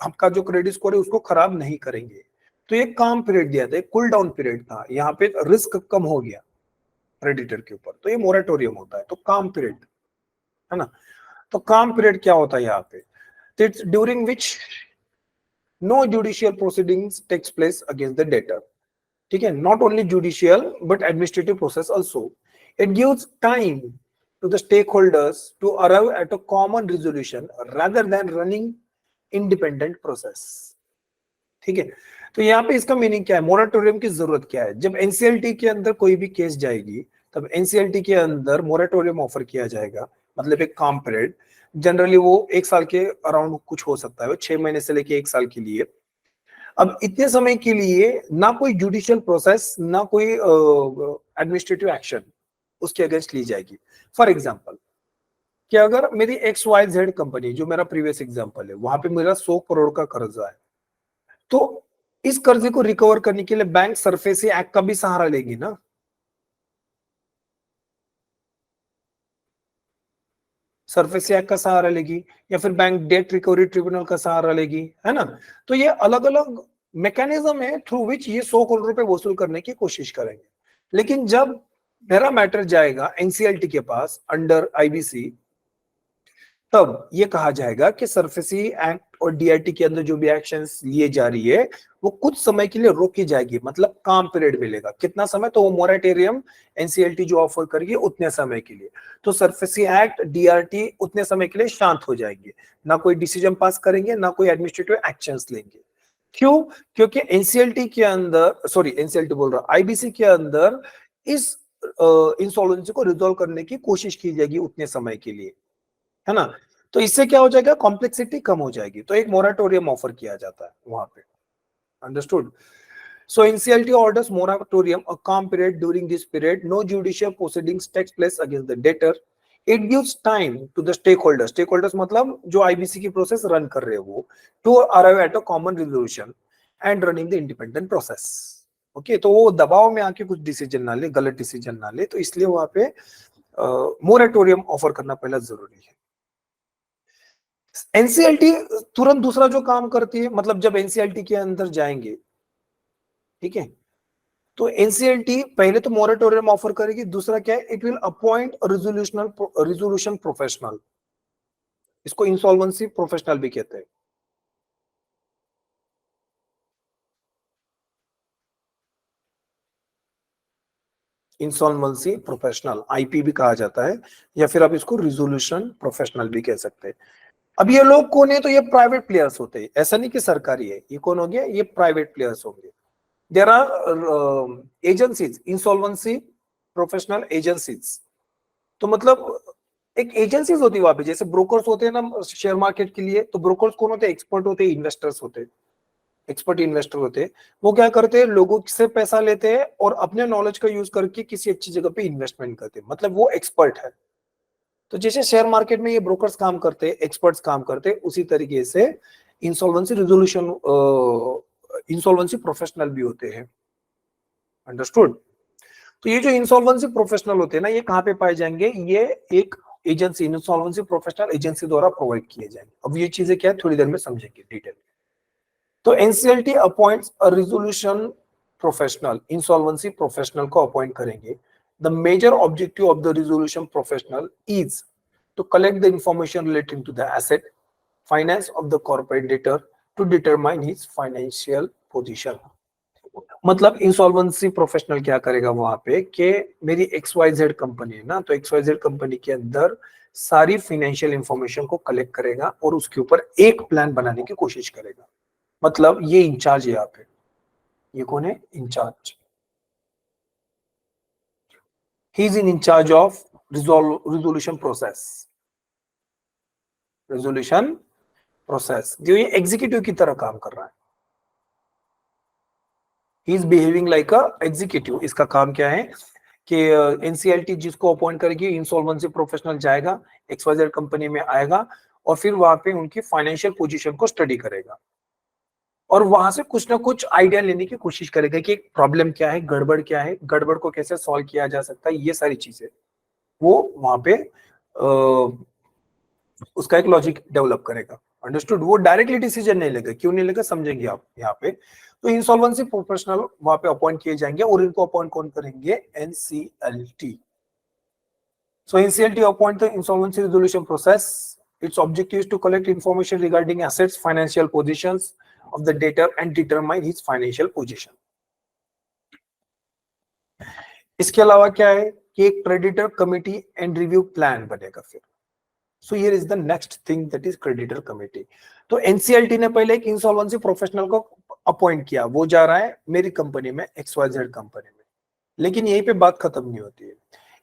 आपका जो क्रेडिट स्कोर है उसको खराब नहीं करेंगे. तो ये काम पीरियड दिया था, कूल डाउन पीरियड था. यहाँ पे रिस्क कम हो गया क्रेडिटर के ऊपर. तो ये मोरेटोरियम होता है. तो काम पीरियड, है ना. तो काम पीरियड क्या होता है यहाँ पे? During which no judicial proceedings takes place against the debtor. ठीक है. Not only judicial but administrative process also. It gives time to the stakeholders to arrive at a common resolution rather than running independent process. ठीक है, तो यहाँ पे इसका मीनिंग क्या है, मोरेटोरियम की जरूरत क्या है? जब एनसीएलटी के अंदर कोई भी केस जाएगी तब एनसीएलटी के अंदर मोरेटोरियम ऑफर किया जाएगा, मतलब एक काम पीरियड, जनरली वो 1 साल के अराउंड कुछ हो सकता है, वो 6 महीने से लेके 1 साल के लिए। अब इतने समय के लिए ना कोई जुडिशियल प्रोसेस ना कोई एडमिनिस्ट्रेटिव एक्शन उसके अगेंस्ट ली जाएगी। फॉर एग्जांपल कि अगर मेरी XYZ कंपनी, जो मेरा प्रीवियस एग्जांपल है, वहां पे मेरा 100 करोड़ का कर्जा है, तो इस कर्जे को रिकवर करने के लिए बैंक सरफेसी एक्ट का भी सहारा लेगी ना। सरफेसी एक्ट का सहारा लेगी या फिर बैंक डेट रिकवरी ट्रिब्यूनल का सहारा लेगी, है ना। तो ये अलग अलग मैकेनिज्म है थ्रू विच ये 100 करोड़ रुपए वसूल करने की कोशिश करेंगे। लेकिन जब मेरा मैटर जाएगा एनसीएलटी के पास अंडर आईबीसी, तब ये कहा जाएगा कि सरफेसी एक्ट और डीआईटी के अंदर जो भी एक्शंस लिए जा रही है वो कुछ समय के लिए रोकी जाएगी, मतलब काम पीरियड मिलेगा। कितना समय? तो वो मोरेटोरियम एनसीएलटी जो ऑफर करेगी उतने समय के लिए, तो सरफेसी एक्ट डीआरटी उतने समय के लिए शांत हो जाएंगे, ना कोई डिसीजन पास करेंगे ना कोई एडमिनिस्ट्रेटिव एक्शंस लेंगे। क्यों? क्योंकि एनसीएलटी के अंदर, सॉरी एनसीएलटी बोल रहा, आईबीसी के अंदर इस इंसॉल्वेंसी को रिजॉल्व करने की कोशिश की जाएगी उतने समय के लिए, है ना। तो इससे क्या हो जाएगा, कॉम्प्लेक्सिटी कम हो जाएगी, तो एक मोरेटोरियम ऑफर किया जाता है वहां पे। Understood? So NCLT orders moratorium, a calm period. During this period, no judicial proceedings takes place against the debtor. It gives time to the stakeholders. Stakeholders मतलब जो IBC की प्रोसेस रन कर रहे हैं वो, to arrive at a common resolution and running the independent process. Okay, तो वो दबाव में आके कुछ डिसीजन ना ले, गलत डिसीजन ना ले, तो इसलिए वहां पे मोरेटोरियम ऑफर करना पहला जरूरी है। एनसीएलटी तुरंत दूसरा जो काम करती है, मतलब जब एनसीएलटी के अंदर जाएंगे, ठीक है, तो एनसीएलटी पहले तो मोरेटोरियम ऑफर करेगी, दूसरा क्या है, it will appoint resolution professional, इसको इंसॉल्वेंसी प्रोफेशनल भी कहते हैं। इंसॉल्वेंसी प्रोफेशनल, आईपी भी कहा जाता है, या फिर आप इसको रिजोल्यूशन प्रोफेशनल भी कह सकते हैं। अब ये लोग कौन है? तो ये प्राइवेट प्लेयर्स होते हैं, ऐसा नहीं कि सरकारी है। ये कौन हो गया? ये प्राइवेट प्लेयर्स होंगे। There are agencies, insolvency professional agencies, तो मतलब एक एजेंसीज होती है वहां पे, जैसे ब्रोकर्स होते हैं ना शेयर मार्केट के लिए, तो ब्रोकर्स कौन होते हैं? एक्सपर्ट होते हैं, इन्वेस्टर्स होते हैं, एक्सपर्ट इन्वेस्टर होते हैं। वो क्या करते हैं? लोगों से पैसा लेते हैं और अपने नॉलेज का यूज करके किसी अच्छी जगह पे इन्वेस्टमेंट करते हैं, मतलब वो एक्सपर्ट है। तो जैसे शेयर मार्केट में ये ब्रोकर्स काम करते हैं, एक्सपर्ट्स काम करते हैं, उसी तरीके से इंसॉल्वेंसी रिजोल्यूशन इंसॉल्वेंसी प्रोफेशनल भी होते हैं। अंडरस्टूड? तो ये जो इंसॉल्वेंसी प्रोफेशनल होते हैं ना, ये कहाँ पे पाए जाएंगे? ये एक एजेंसी, इंसॉल्वेंसी प्रोफेशनल एजेंसी द्वारा प्रोवाइड किए जाएंगे। अब ये चीजें क्या है, थोड़ी देर में समझेंगे डिटेल। तो NCLT appoints a resolution professional, insolvency professional को अपॉइंट करेंगे। The major objective of the resolution professional is to collect the information relating to the asset, finance of the corporate debtor to determine his financial position. मतलब इंसॉल्वेंसी प्रोफेशनल क्या करेगा वहां पे कि मेरी XYZ कंपनी है ना, तो XYZ कंपनी के अंदर सारी फाइनेंशियल इंफॉर्मेशन को कलेक्ट करेगा और उसके ऊपर एक प्लान बनाने की कोशिश करेगा। मतलब ये इंचार्ज है यहाँ पे, ये कौन है? In charge. He is in in charge of resolution process, resolution process, जो ये एग्जीक्यूटिव की तरह काम कर रहा है। He is behaving like a executive. इसका काम क्या है कि एनसीएलटी जिसको अपॉइंट करेगी, इंसॉल्वेंसी प्रोफेशनल जाएगा, XYZ कंपनी में आएगा और फिर वहां पे उनकी फाइनेंशियल पोजीशन को स्टडी करेगा और वहां से कुछ ना कुछ आइडिया लेने की कोशिश करेगा कि प्रॉब्लम क्या है, गड़बड़ क्या है, गड़बड़ को कैसे सॉल्व किया जा सकता है। ये सारी चीजें वो वहां पे उसका एक लॉजिक डेवलप करेगा। अंडरस्टूड? वो डायरेक्टली डिसीजन नहीं लेगा। क्यों नहीं लेगा समझेंगे आप यहाँ पे। तो इंसॉल्वेंसी प्रोफेशनल वहां पे अपॉइंट किए जाएंगे और इनको अपॉइंट कौन करेंगे? NCLT. So NCLT appoint the insolvency resolution process. Its objective is to collect information regarding assets, financial positions of the debtor and determine his financial position. इसके अलावा क्या है? कि एक creditor committee and review plan बनेगा फिर। So here is the next thing that is creditor committee. तो एनसीएलटी ने पहले एक इंसॉल्वेंसी प्रोफेशनल को अपॉइंट किया, वो जा रहा है मेरी कंपनी में XYZ कंपनी में, लेकिन यहीं पे बात खत्म नहीं होती है।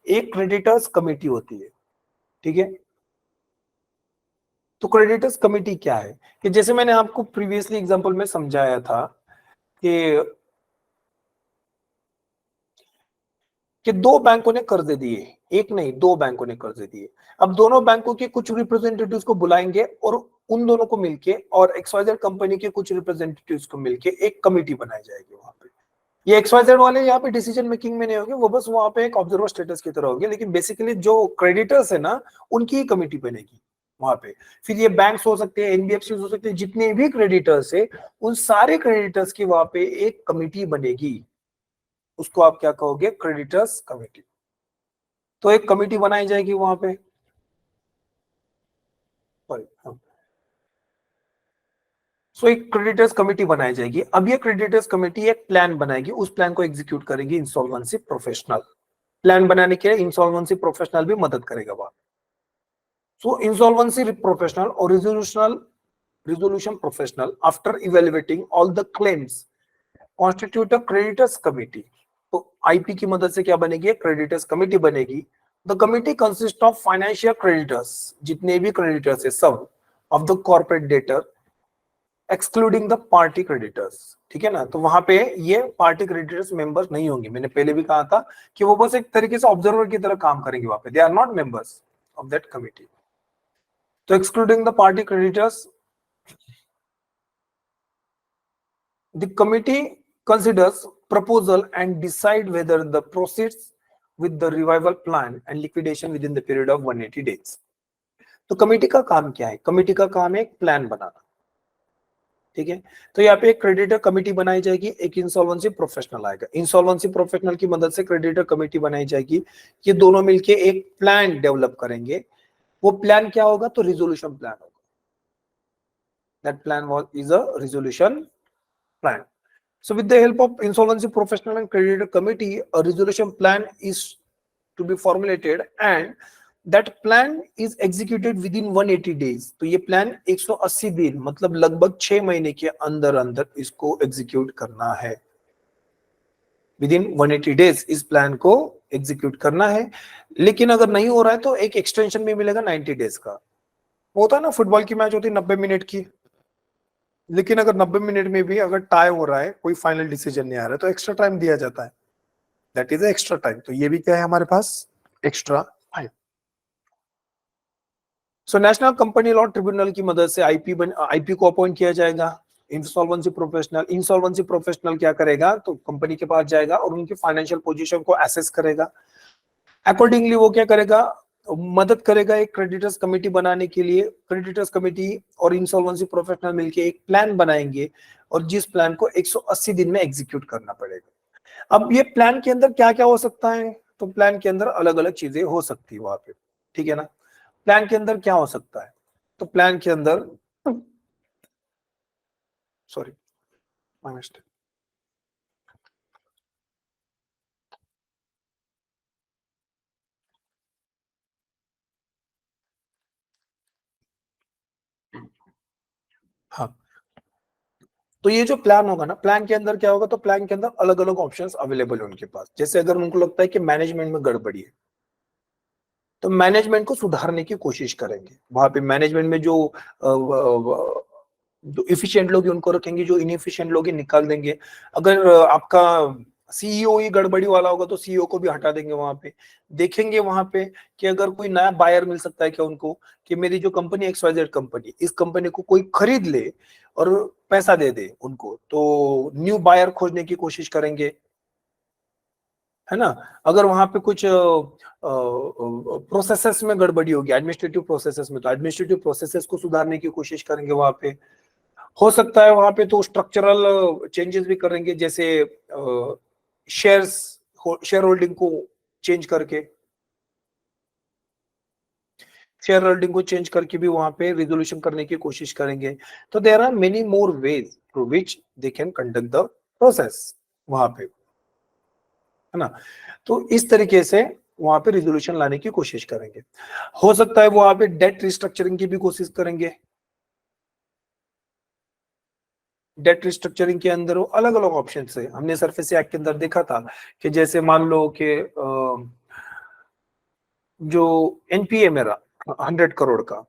एक क्रेडिटर्स कमिटी होती है, ठीक है। तो क्रेडिटर्स कमिटी क्या है कि जैसे मैंने आपको प्रीवियसली एग्जांपल में समझाया था कि दो बैंकों ने कर्ज दिए, एक नहीं दो बैंकों ने कर्ज दिए। अब दोनों बैंकों के कुछ रिप्रेजेंटेटिव्स को बुलाएंगे और उन दोनों को मिलके और XYZ कंपनी के कुछ रिप्रेजेंटेटिव्स को मिलके एक कमिटी बनाई जाएगी। वहां पे ये XYZ वाले यहाँ पे डिसीजन मेकिंग में नहीं होंगे, वो बस वहां पे एक ऑब्जर्वर स्टेटस की तरह होंगे, लेकिन बेसिकली जो क्रेडिटर्स है ना उनकी ही कमिटी बनेगी वहां पे। फिर ये बैंक्स हो सकते हैं, एनबीएफसी हो सकते हैं, जितने भी क्रेडिटर्स है उन सारे क्रेडिटर्स की वहां पे एक कमिटी बनेगी। उसको आप क्या कहोगे? Creditors committee. तो एक कमिटी बनाई जाएगी वहां पे, सो एक क्रेडिटर्स कमिटी बनाई जाएगी। अब ये क्रेडिटर्स कमिटी एक प्लान बनाएगी, उस प्लान को एग्जीक्यूट करेगी इंसॉल्वेंसी प्रोफेशनल। प्लान बनाने के लिए इंसॉल्वेंसी प्रोफेशनल भी मदद करेगा वहां। सो इंसॉल्वेंसी प्रोफेशनल और resolution professional after evaluating all the claims constitute a creditors committee। तो आईपी की मदद से क्या बनेगी? क्रेडिटर्स कमिटी बनेगी। The committee consist of financial creditors, जितने भी क्रेडिटर्स है सब, of the corporate debtor excluding the party creditors, ठीक है ना। तो वहां पे ये पार्टी क्रेडिटर्स मेंबर्स नहीं होंगे। मैंने पहले भी कहा था कि वो बस एक तरीके से ऑब्जर्वर की तरह काम करेंगे वहां पे, they are not members of that committee. तो excluding the party creditors, the committee considers proposal and decide whether the proceeds with the revival plan and liquidation within the period of 180 days। तो कमेटी का काम क्या है? कमेटी का काम है एक प्लान बनाना, ठीक है। तो यहाँ पे एक क्रेडिटर कमेटी बनाई जाएगी, एक इंसॉल्वेंसी प्रोफेशनल आएगा। इंसॉल्वेंसी प्रोफेशनल की मदद से क्रेडिटर कमेटी बनाई जाएगी, ये दोनों मिलके एक प्लान डेवलप करेंगे। वो प्लान क्या होगा? तो रिजोल्यूशन प्लान होगा। That plan is a resolution plan. So with the help of insolvency professional and creditor committee, a resolution plan is to be formulated and that plan is executed within 180 days। तो ये प्लान 180 दिन मतलब लगभग 6 महीने के अंदर अंदर इसको एग्जीक्यूट करना है। विदिन 180 डेज इस प्लान को एग्जीक्यूट करना है। लेकिन अगर नहीं हो रहा है तो एक एक्सटेंशन भी मिलेगा 90 डेज का। होता है ना, फुटबॉल की मैच होती है 90 मिनट की, लेकिन अगर 90 मिनट में भी अगर टाई हो रहा है, कोई फाइनल डिसीजन नहीं आ रहा है, तो एक्स्ट्रा टाइम दिया जाता है, दैट इज एक्स्ट्रा टाइम। तो ये भी क्या है हमारे पास? Extra time. So national company law tribunal की मदद से आईपी को अपॉइंट किया जाएगा। इंसॉल्वेंसी प्रोफेशनल क्या करेगा? तो कंपनी के पास जाएगा और उनकी फाइनेंशियल पोजीशन को एसेस करेगा। अकॉर्डिंगली वो क्या करेगा? मदद करेगा एक क्रेडिटर्स कमेटी बनाने के लिए। क्रेडिटर्स कमेटी और इंसॉल्वेंसी प्रोफेशनल मिलके एक प्लान बनाएंगे और जिस प्लान को 180 दिन में एग्जीक्यूट करना पड़ेगा। अब ये प्लान के अंदर क्या क्या हो सकता है? तो प्लान के अंदर अलग अलग चीजें हो सकती है वहां पे, ठीक है ना। प्लान के अंदर क्या हो सकता है? तो प्लान के अंदर, सॉरी माय मिस्टेक, हाँ। तो ये जो प्लान होगा ना, प्लान के अंदर क्या होगा? तो प्लान के अंदर अलग अलग ऑप्शंस अवेलेबल है उनके पास। जैसे अगर उनको लगता है कि मैनेजमेंट में गड़बड़ी है तो मैनेजमेंट को सुधारने की कोशिश करेंगे। वहां पे मैनेजमेंट में जो इफिशिएंट लोग हैं उनको रखेंगे, जो इनएफिशिएंट लोग हैं निकाल देंगे। अगर आपका सीईओ ही गड़बड़ी वाला होगा तो सीईओ को भी हटा देंगे। वहां पे देखेंगे वहां पे कि अगर कोई नया बायर मिल सकता है क्या उनको, कि मेरी जो कंपनी XYZ कंपनी, इस कंपनी को कोई खरीद ले और पैसा दे दे उनको, तो न्यू बायर खोजने की कोशिश करेंगे, है ना। अगर वहां पे कुछ प्रोसेसेस में गड़बड़ी होगी, एडमिनिस्ट्रेटिव प्रोसेसेस में, तो एडमिनिस्ट्रेटिव प्रोसेसेस को सुधारने की कोशिश करेंगे वहां पे। हो सकता है वहां पे तो स्ट्रक्चरल चेंजेस भी करेंगे, जैसे शेयर्स शेयर होल्डिंग को चेंज करके, शेयर होल्डिंग को चेंज करके भी वहां पे रिजोल्यूशन करने की कोशिश करेंगे। तो there are many more ways through which they can conduct the process वहां पे, है ना। तो इस तरीके से वहां पे रिजोल्यूशन लाने की कोशिश करेंगे। हो सकता है वो वहां पे डेट रिस्ट्रक्चरिंग की भी कोशिश करेंगे। डेट रिस्ट्रक्चरिंग के अंदर वो अलग अलग ऑप्शन है, हमने सरफेस एक्ट के अंदर देखा था कि जैसे मान लो कि जो एनपीए मेरा 100 करोड़ का,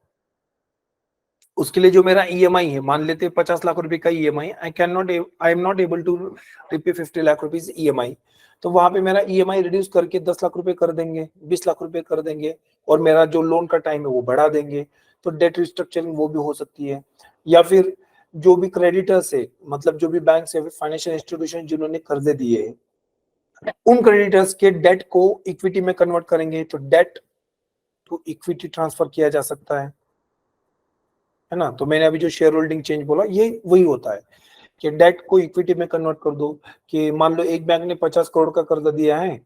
उसके लिए जो मेरा ईएमआई है, मान लेते 50 लाख रुपए का EMI, I am not able to repay 50 lakh rupees EMI, तो वहां पे मेरा ईएमआई रिड्यूस करके 10 लाख रुपए कर देंगे, 20 लाख रुपए कर देंगे, और मेरा जो लोन का टाइम है वो बढ़ा देंगे। तो डेट रिस्ट्रक्चरिंग वो भी हो सकती है। या फिर जो भी क्रेडिटर्स है, मतलब जो भी बैंक से फाइनेंशियल इंस्टीट्यूशन जिन्होंने कर्जे दिए हैं, उन क्रेडिटर्स के डेट को इक्विटी में कन्वर्ट करेंगे, तो डेट टू इक्विटी ट्रांसफर किया जा सकता है ना। तो मैंने अभी जो शेयर होल्डिंग चेंज बोला, ये वही होता है कि डेट को इक्विटी में कन्वर्ट कर दो। कि मान लो एक बैंक ने 50 करोड़ का कर्जा दिया है,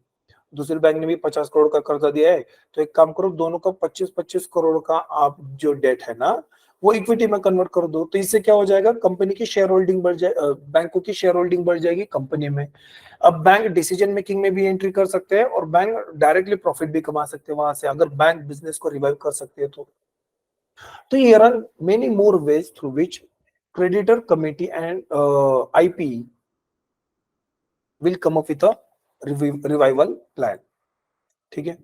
दूसरे बैंक ने भी 50 करोड़ का कर्जा दिया है, तो एक काम करो, दोनों का 25-25 करोड़ का आप जो डेट है ना, वो इक्विटी में कन्वर्ट कर दो। तो इससे क्या हो जाएगा, कंपनी की शेयर होल्डिंग बढ़ जाए, बैंकों की शेयर होल्डिंग बढ़ जाएगी कंपनी में। अब बैंक डिसीजन मेकिंग में भी एंट्री कर सकते हैं, और बैंक डायरेक्टली प्रॉफिट भी कमा सकते हैं वहां से, अगर बैंक बिजनेस को रिवाइव कर सकते हैं तो here are many more ways through which creditor committee and IP will come up with a revival plan। ठीक है,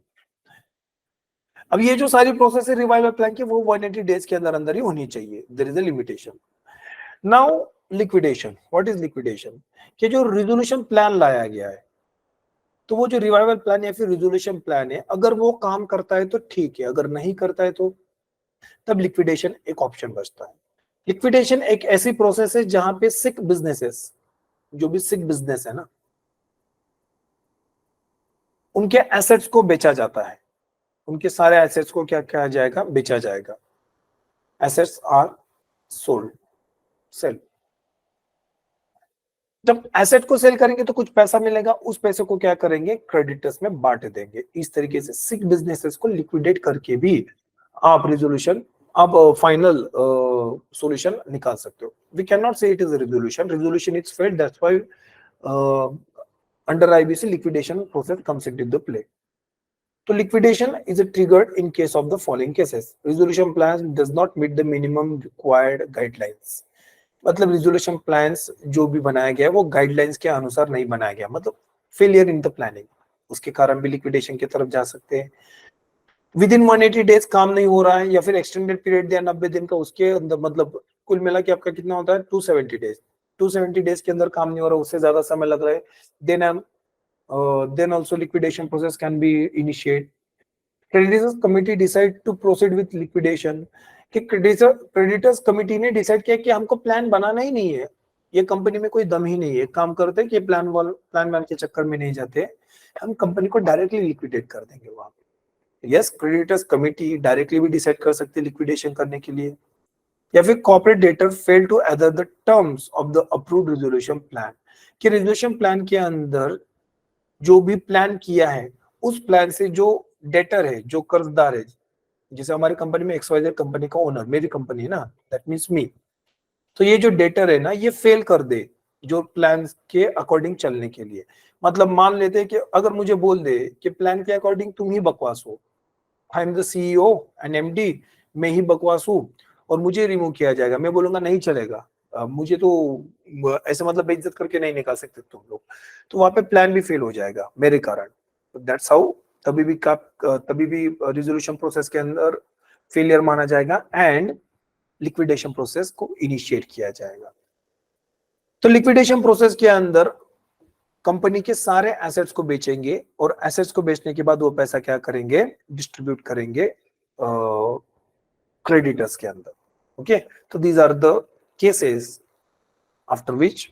अब ये जो सारी प्रोसेस है रिवाइवल प्लान की, वो 180 डेज के अंदर अंदर ही होनी चाहिए। There is a limitation. Now liquidation, what is liquidation? कि जो रिजोल्यूशन प्लान लाया गया है, तो वो जो रिवाइवल प्लान या फिर रिजोल्यूशन प्लान है, अगर वो काम करता है तो ठीक है, अगर नहीं करता है तो तब लिक्विडेशन एक ऑप्शन बचता है। लिक्विडेशन एक ऐसी प्रोसेस है जहां पे सिक बिजनेसेस, जो भी सिक बिजनेस है ना, उनके एसेट्स को बेचा जाता है। उनके सारे एसेट्स को क्या किया जाएगा, बेचा जाएगा। Assets are sold, sale. जब एसेट को सेल करेंगे तो कुछ पैसा मिलेगा, उस पैसे को क्या करेंगे, क्रेडिटर्स में बांट देंगे। इस तरीके से सिक बिजनेसेस को लिक्विडेट करके भी आप रिजोल्यूशन, आप फाइनल सॉल्यूशन निकाल सकते हो। वी कैन नॉट से it is resolution, resolution is failed, that's why under IBC liquidation process comes into the play. So liquidation is triggered in case of the following cases. Resolution plans does not meet the minimum required guidelines. मतलब resolution plans जो भी बनाया गया है वो guidelines के अनुसार नहीं बनाया गया, मतलब failure in the planning, उसके कारण भी liquidation की तरफ जा सकते हैं। विद इन 180 डेज काम नहीं हो रहा है, या फिर एक्सटेंडेड पीरियड दिया 90 दिन का, उसके अंदर मतलब कुल मिला के आपका कितना होता है, 270 डेज। 270 डेज के अंदर काम नहीं हो रहा, उससे ज्यादा समय लग रहा है, then also liquidation process can be initiated. Creditors committee decide to proceed with liquidation। कि क्रेडिटर्स कमिटी ने डिसाइड किया कि हमको प्लान बनाना ही नहीं है, ये कंपनी में कोई दम ही नहीं है, काम करते कि प्लान वैन के चक्कर में नहीं जाते, हम कंपनी को डायरेक्टली लिक्विडेट कर देंगे वहां पे। यस, क्रेडिटर्स कमिटी डायरेक्टली भी डिसाइड कर सकते लिक्विडेशन करने के लिए। या फिर corporate debtor fail to adhere the terms of the approved resolution plan. कि रिजोल्यूशन प्लान के अंदर जो भी प्लान किया है, उस प्लान से जो डेटर है, जो कर्जदार है, जैसे हमारी कंपनी में XYZ कंपनी का ओनर मेरी कंपनी है ना, दैट मींस मी, तो ये जो डेटर है ना, ये फेल कर दे जो प्लान के अकॉर्डिंग चलने के लिए। मतलब मान लेते हैं कि अगर मुझे बोल दे कि प्लान के अकॉर्डिंग तुम ही बकवास हो, I am the CEO and MD, मैं ही बकवास हूँ, और मुझे रिमूव किया जाएगा, मैं बोलूंगा नहीं चलेगा, मुझे तो ऐसे मतलब बेइज्जत करके नहीं निकाल सकते तुम लोग, तो वहां पे प्लान भी फेल हो जाएगा मेरे कारण। दैट्स हाउ तभी भी रिजोल्यूशन प्रोसेस के अंदर फेलियर माना जाएगा एंड लिक्विडेशन प्रोसेस को इनिशिएट किया जाएगा। तो लिक्विडेशन प्रोसेस के अंदर कंपनी के सारे एसेट्स को बेचेंगे, और एसेट्स को बेचने के बाद वो पैसा क्या करेंगे, डिस्ट्रीब्यूट करेंगे क्रेडिटर्स के अंदर। ओके, तो these are the cases after which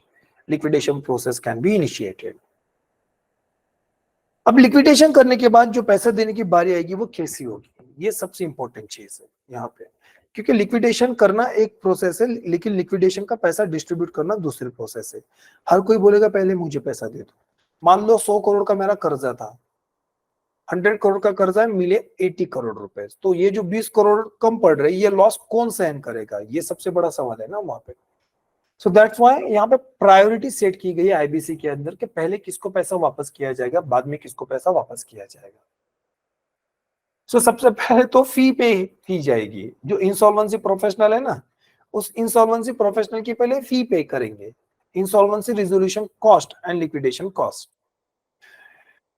liquidation process can be initiated. अब लिक्विडेशन करने के बाद जो पैसा देने की बारी आएगी वो कैसी होगी, ये सबसे इंपॉर्टेंट चीज है यहाँ पे। क्योंकि लिक्विडेशन करना एक प्रोसेस है, लेकिन लिक्विडेशन का पैसा डिस्ट्रीब्यूट करना दूसरी प्रोसेस है। हर कोई बोलेगा पहले मुझे पैसा दे दो। मान लो 100 करोड़ का मेरा कर्जा था, 100 करोड़ का कर्जा है, मिले 80 करोड़ रुपए, तो ये जो 20 करोड़ कम पड़ रही है, ये लॉस कौन सहन करेगा, ये सबसे बड़ा सवाल है ना वहां पे। सो दैट्स व्हाई यहाँ पे प्रायोरिटी सेट की गई है IBC के अंदर कि पहले किसको पैसा वापस किया जाएगा, बाद में किसको पैसा वापस किया जाएगा। सो सबसे पहले तो फी पे की जाएगी, जो इंसॉल्वेंसी प्रोफेशनल है ना, उस इंसॉल्वेंसी प्रोफेशनल की पहले फी पे करेंगे, insolvency resolution cost and liquidation cost.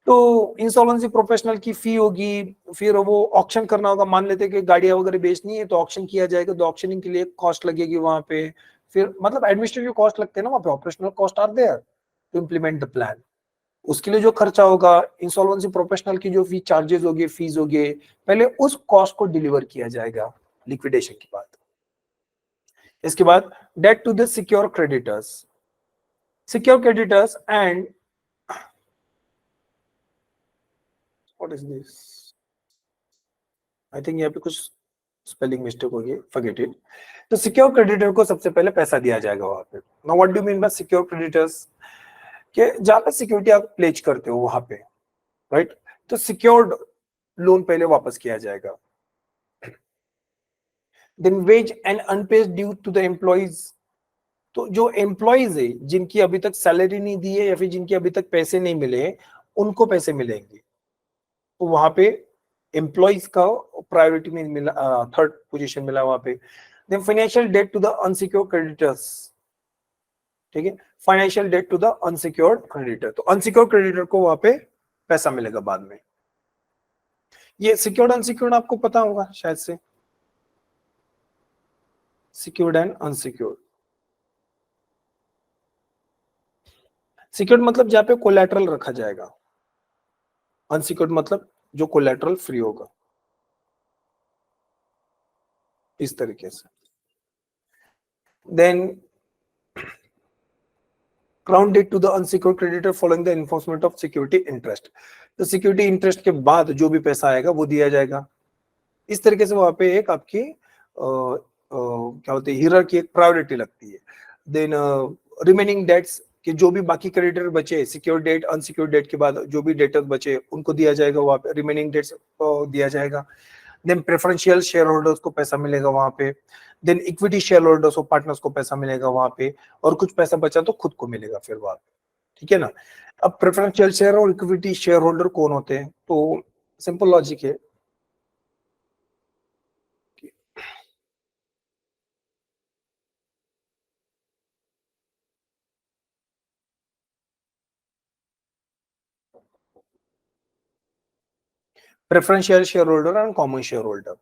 तो इंसॉल्वेंसी प्रोफेशनल की फी होगी, फिर वो ऑक्शन करना होगा, मान लेते हैं कि गाड़ियां वगैरह बेचनी है तो ऑक्शन किया जाएगा, तो ऑक्शनिंग के लिए कॉस्ट लगेगी वहां पे, फिर मतलब एडमिनिस्ट्रेटिव कॉस्ट लगते हैं ना वहां पे, operational cost are there to implement the plan. उसके लिए जो खर्चा होगा, इंसॉल्वेंसी प्रोफेशनल की जो फी चार्जेस होगी, फीस होगी, पहले उस कॉस्ट को डिलीवर किया जाएगा लिक्विडेशन के बाद। इसके बाद debt to the secure creditors, secure creditors and what is this, I think यहाँ पे कुछ स्पेलिंग मिस्टेक होगी, फॉरगेट इट। तो सिक्योर क्रेडिटर को सबसे पहले पैसा दिया जाएगा वहां पे। Now what do mean by secure creditors, कि जहां पे सिक्योरिटी आप प्लेज करते हो वहां पे, राइट, तो सिक्योर्ड लोन पहले वापस किया जाएगा। Then wage and unpaid due to the employees, तो जो एम्प्लॉइज है जिनकी अभी तक सैलरी नहीं दी है या फिर जिनके अभी तक पैसे नहीं मिले, उनको पैसे मिलेंगे, तो वहां पे एम्प्लॉइज का प्रायोरिटी में मिला, थर्ड पोजीशन मिला वहां पे। Then financial debt to the unsecured creditors, ठीक है, financial debt to the unsecured creditor, तो अनसिक्योर्ड क्रेडिटर को वहां पे पैसा मिलेगा बाद में। ये सिक्योर्ड अनसिक्योर्ड आपको पता होगा शायद से, सिक्योर्ड एंड अनसिक्योर्ड। सिक्योर्ड मतलब जहां पे कोलैटरल रखा जाएगा, अनसिक्योर्ड मतलब जो कोलैटरल फ्री होगा, इस तरीके से। Then crown debt to the unsecured creditor following the enforcement of security interest, तो सिक्योरिटी इंटरेस्ट के बाद जो भी पैसा आएगा वो दिया जाएगा। इस तरीके से वहां पे एक आपकी क्या होती है, हियरार्की, एक प्रायोरिटी लगती है। देन रिमेनिंग डेट्स कि जो भी बाकी क्रेडिटर बचे, सिक्योर डेट अनसिक्योर डेट के बाद जो भी डेटर्स बचे उनको दिया जाएगा, वहां पे रिमेनिंग डेट्स दिया जाएगा। देन प्रेफरेंशियल शेयर होल्डर्स को पैसा मिलेगा वहां पे, देन इक्विटी शेयर होल्डर्स और पार्टनर्स को पैसा मिलेगा वहां पे, और कुछ पैसा बचा तो खुद को मिलेगा फिर वहां पे, ठीक है ना। अब प्रेफरेंशियल शेयर और इक्विटी शेयर होल्डर कौन होते हैं, तो सिंपल लॉजिक है, preferential share holder and common share holder.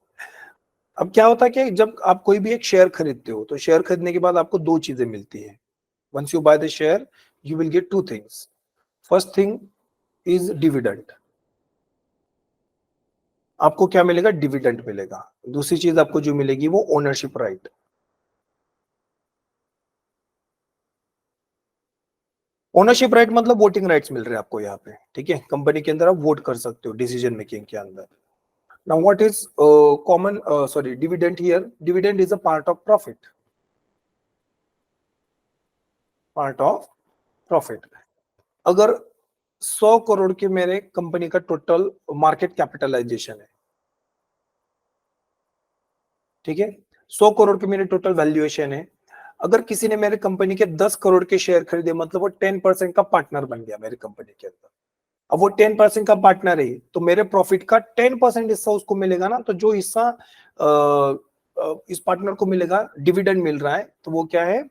अब क्या होता है कि जब आप कोई भी एक शेयर खरीदते हो, तो शेयर खरीदने के बाद आपको दो चीजें मिलती है। Once you buy the share you will get two things, first thing is dividend, आपको क्या मिलेगा, डिविडेंड मिलेगा। दूसरी चीज आपको जो मिलेगी वो ओनरशिप राइट। ओनरशिप राइट मतलब वोटिंग राइट्स मिल रहे हैं आपको यहाँ पे, ठीक है, कंपनी के अंदर आप वोट कर सकते हो डिसीजन मेकिंग के अंदर। Now what is common sorry dividend here, dividend is a part of profit, part of profit. अगर 100 करोड़ के मेरे कंपनी का टोटल मार्केट कैपिटलाइजेशन है, ठीक है, 100 करोड़ की मेरी टोटल वैल्यूएशन है, अगर किसी ने मेरे कंपनी के 10 करोड़ के शेयर खरीदे, मतलब वो 10% का पार्टनर बन गया मेरी कंपनी के अंदर। अब वो 10% का पार्टनर है, तो मेरे प्रॉफिट का 10% हिस्सा उसको मिलेगा ना, तो जो हिस्सा इस पार्टनर को मिलेगा, डिविडेंड मिल रहा है, तो वो क्या है,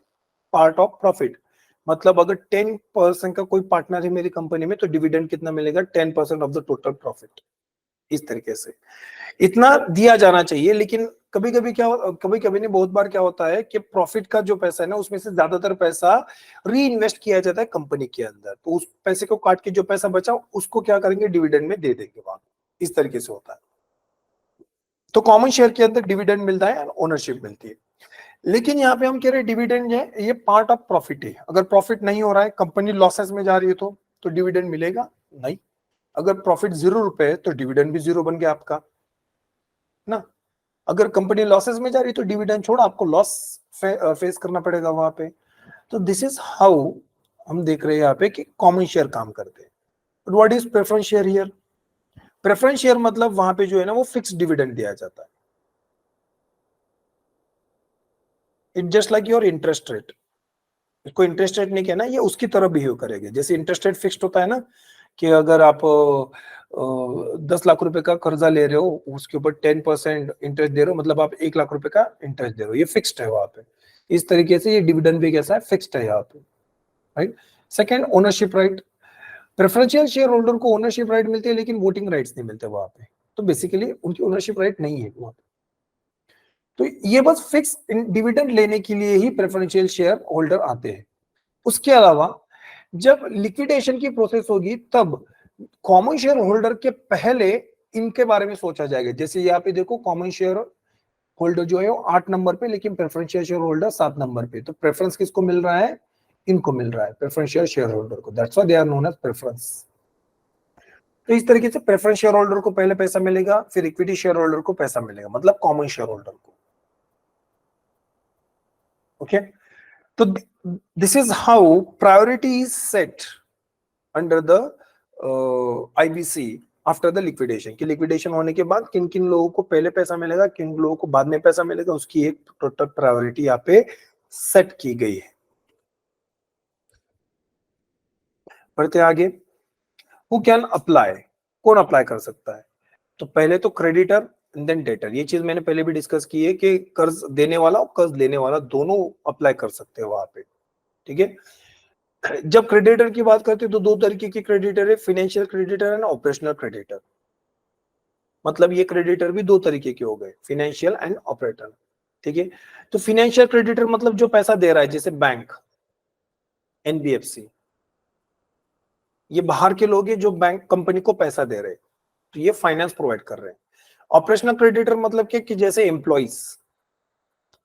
पार्ट ऑफ प्रॉफिट। मतलब अगर 10% का कोई पार्टनर है मेरी कंपनी में, तो डिविडेंड कितना मिलेगा, 10% ऑफ द टोटल प्रॉफिट। इस तरीके से इतना दिया जाना चाहिए। लेकिन कभी कभी क्या, कभी कभी नहीं, बहुत बार क्या होता है कि प्रॉफिट का जो पैसा है ना, उसमें से ज्यादातर पैसा री इन्वेस्ट किया जाता है कंपनी के अंदर, तो उस पैसे को काट के जो पैसा बचा उसको क्या करेंगे, डिविडेंड में दे देंगे वहां। इस तरीके से होता है। तो कॉमन शेयर के अंदर डिविडेंड मिलता है, ओनरशिप मिलती है। लेकिन यहाँ पे हम कह रहे हैं डिविडेंड ये पार्ट ऑफ प्रॉफिट है। अगर प्रॉफिट नहीं हो रहा है, कंपनी लॉसेस में जा रही है, तो डिविडेंड मिलेगा नहीं। अगर प्रॉफिट 0 रुपए है तो डिविडेंड भी 0 बन गया आपका ना। अगर कंपनी लॉसेस में जा रही है तो डिविडेंड छोड़, आपको लॉस फेस करना पड़ेगा वहां पे। तो दिस इज हाउ हम देख रहे हैं यहाँ पे कि कॉमन शेयर काम करते हैं। But what is preference share here, preference share मतलब वहां पे जो है ना वो फिक्स डिविडेंड दिया जाता है। It just like your interest rate, इसको इंटरेस्ट रेट नहीं कहना, ये उसकी तरह बिहेव करेगा जैसे इंटरेस्ट रेट फिक्स्ड होता है ना, कि अगर आप 10 लाख रुपए का कर्जा ले रहे हो, उसके ऊपर 10% इंटरेस्ट दे रहे हो, मतलब आप 1 लाख रुपए का इंटरेस्ट दे रहे हो, ये फिक्स्ड है वहां पे। इस तरीके से ये डिविडेंड भी कैसा है, फिक्स्ड है यहाँ पे, right. Second, ownership right. Preferential share holder को ओनरशिप राइट मिलती है लेकिन वोटिंग राइट्स नहीं मिलते वहां पे, तो बेसिकली उनकी ओनरशिप राइट नहीं है वहां पे। तो ये बस फिक्स डिविडेंड लेने के लिए ही प्रेफरेंशियल शेयर होल्डर आते हैं। उसके अलावा जब लिक्विडेशन की प्रोसेस होगी तब कॉमन शेयर होल्डर के पहले इनके बारे में सोचा जाएगा। जैसे यहाँ पे देखो, कॉमन शेयर होल्डर जो है वो 8 नंबर पे, लेकिन प्रेफरेंशियल शेयर होल्डर 7 नंबर पे। तो प्रेफरेंस किसको मिल रहा है, इनको मिल रहा है, प्रेफरेंशियल शेयर होल्डर को। That's why they are known as preference. तो इस तरीके से प्रेफरेंस शेयर होल्डर को पहले पैसा मिलेगा, फिर इक्विटी शेयर होल्डर को पैसा मिलेगा, मतलब कॉमन शेयर होल्डर को। ओके, तो this is how priority is set under the IBC after the liquidation. कि लिक्विडेशन होने के बाद किन किन लोगों को पहले पैसा मिलेगा, किन लोगों को बाद में पैसा मिलेगा, उसकी एक टोटल प्रायोरिटी यहाँ पे सेट की गई है। बढ़ते आगे, हु कैन अप्लाई, कौन अप्लाई कर सकता है? तो पहले तो क्रेडिटर देन डेटर। ये चीज मैंने पहले भी डिस्कस की है कि कर्ज देने वाला और कर्ज लेने वाला दोनों अप्लाई कर सकते हैं वहां पे, ठीक है। जब क्रेडिटर की बात करते हैं तो दो तरीके के क्रेडिटर है, financial creditor and operational creditor. मतलब ये क्रेडिटर भी दो तरीके के हो गए, फाइनेंशियल एंड ऑपरेटर, ठीक है। तो फाइनेंशियल क्रेडिटर मतलब जो पैसा दे रहा है, जैसे बैंक, एनबीएफसी, ये बाहर के लोग हैं जो बैंक कंपनी को पैसा दे रहे हैं, तो ये फाइनेंस प्रोवाइड कर रहे हैं। ऑपरेशनल क्रेडिटर मतलब क्या, कि जैसे एम्प्लॉइज,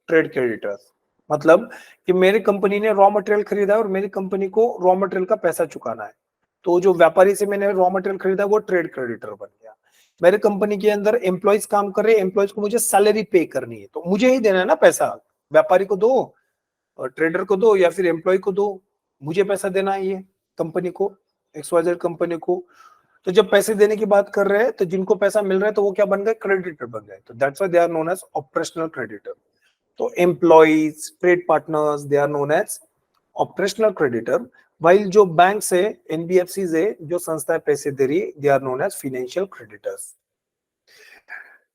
ट्रेड क्रेडिटर्स, मतलब कि मेरी कंपनी ने रॉ मटेरियल खरीदा है और मेरी कंपनी को रॉ मटेरियल का पैसा चुकाना है, तो जो व्यापारी से मैंने रॉ मटेरियल खरीदा वो ट्रेड क्रेडिटर बन गया। मेरे कंपनी के अंदर एम्प्लॉइज काम कर रहे हैं, एम्प्लॉइज को मुझे सैलरी पे करनी है, तो मुझे ही देना है ना पैसा, व्यापारी को दो और ट्रेडर को दो या फिर एम्प्लॉय को दो, मुझे पैसा देना है ये कंपनी को, XYZ कंपनी को। तो जब पैसे देने की बात कर रहे हैं तो जिनको पैसा मिल रहा है तो वो क्या बन गए, क्रेडिटर बन गए। तो that's why they are known as operational creditor. तो employees, trade partners, they are known as operational creditor, while जो बैंक से, एनबीएफसी से जो संस्थाएं पैसे दे रही, they are known as financial creditors.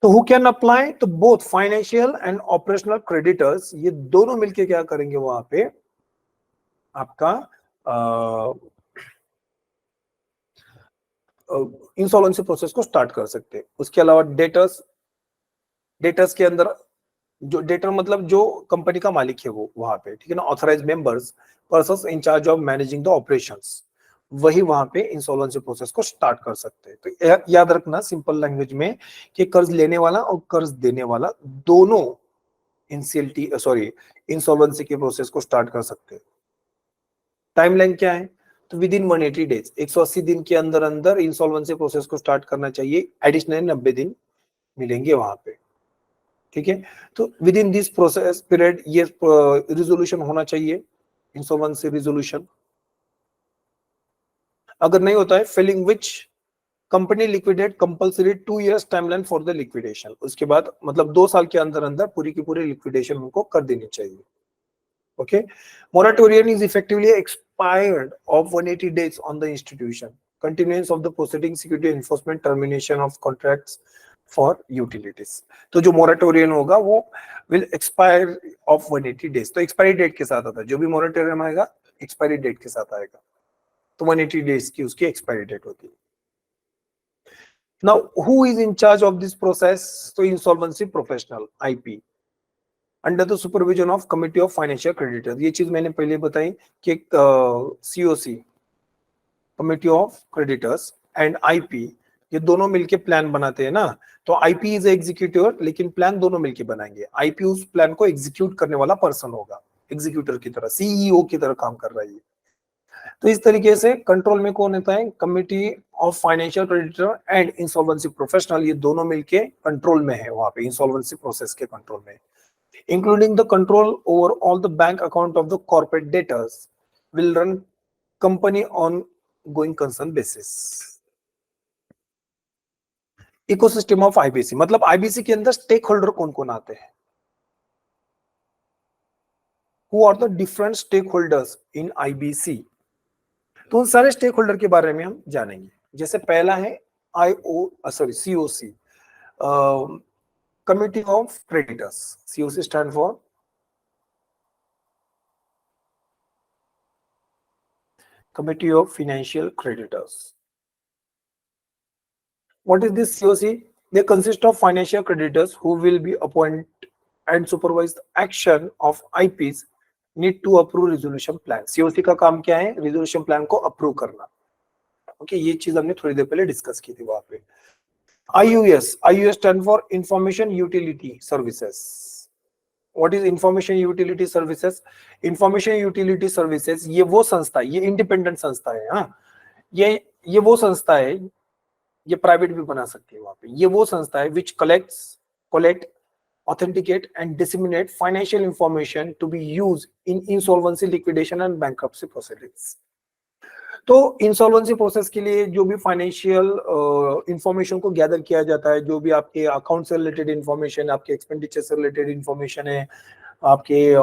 तो हु कैन अप्लाई, तो both financial and operational creditors, ये दोनों मिलके क्या करेंगे वहां पे, आपका इंसॉल्वेंसी प्रोसेस को स्टार्ट कर सकते हैं। उसके अलावा डेटर्स, डेटर्स के अंदर जो डेटर मतलब जो कंपनी का मालिक है वो वहां पे, ठीक है ना, authorise members, persons in charge of managing the operations, वही वहां पे इंसॉल्वेंसी प्रोसेस को स्टार्ट कर सकते हैं। तो याद रखना सिंपल लैंग्वेज में कि कर्ज लेने वाला और कर्ज देने वाला दोनों इंसीएलटी सॉरी इंसॉल्वेंसी के प्रोसेस को स्टार्ट कर सकते हैं। टाइमलाइन क्या है, तो विद इन 180 डेज, 180 दिन के अंदर अंदर इंसॉल्वेंसी प्रोसेस को स्टार्ट करना चाहिए। एडिशनल 90 दिन मिलेंगे वहां पे, ठीक है। तो with in this process period ये रिजोल्यूशन होना चाहिए, इंसॉल्वेंसी रिजोल्यूशन। अगर नहीं होता है, Fehling which company liquidate compulsory 2 years timeline for the liquidation. उसके बाद मतलब 2 साल के अंदर अंदर पूरी की पूरी लिक्विडेशन उनको कर देनी चाहिए। Okay, moratorium is effectively expired of 180 days on the institution. Continuance of the proceeding, security enforcement, termination of contracts for utilities. तो जो moratorium होगा वो will expire of 180 days. तो expiry date के साथ आता है, जो भी moratorium आएगा expiry date के साथ आएगा, तो 180 days की उसकी expiry date होती है। Now, who is in charge of this process? तो insolvency professional, IP. Under the supervision of committee of financial creditors. ये चीज मैंने पहले बताई कि COC, committee of creditors, and IP, ये दोनों मिलके प्लान बनाते हैं ना। तो IP इज एग्जीक्यूटिव, लेकिन प्लान दोनों मिलके बनाएंगे। IP उस प्लान को एग्जीक्यूट करने वाला पर्सन होगा, एग्जीक्यूटर की तरह, CEO की तरह काम कर रहा है। तो इस तरीके से कंट्रोल में कौन होता है, committee of financial creditor and insolvency professional, ये दोनों मिलके कंट्रोल में है वहां पे, इंसॉल्वेंसी प्रोसेस के कंट्रोल में, including the control over all the bank account of the corporate debtors, will run company on going concern basis. Ecosystem of IBC, मतलब आईबीसी के अंदर स्टेक होल्डर कौन कौन आते हैं, who are the different stake holders in IBC. तो उन सारे स्टेक होल्डर के बारे में हम जानेंगे। जैसे पहला है COC, Committee of Creditors. COC stand for Committee of Financial Creditors. What is this COC? They consist of financial creditors who will be appointed and supervise the action of IPs need to approve resolution plan. COC का काम क्या है? Resolution plan को approve करना. ओके, ये चीज हमने थोड़ी देर पहले डिस्कस की थी वहां पे. IUS stand for Information Utility Services. What is Information Utility Services? Information Utility Services ये वो संस्था है, ये इंडिपेंडेंट संस्था है. हाँ, ये वो संस्था है, ये प्राइवेट भी बना सकती है वहां पे. ये वो संस्था है which collect, authenticate and disseminate financial information to be used in insolvency, liquidation and bankruptcy proceedings. तो इंसॉल्वेंसी प्रोसेस के लिए जो भी फाइनेंशियल इंफॉर्मेशन को गैदर किया जाता है, जो भी आपके अकाउंट से रिलेटेड इंफॉर्मेशन, आपके एक्सपेंडिचर से रिलेटेड इंफॉर्मेशन है, आपके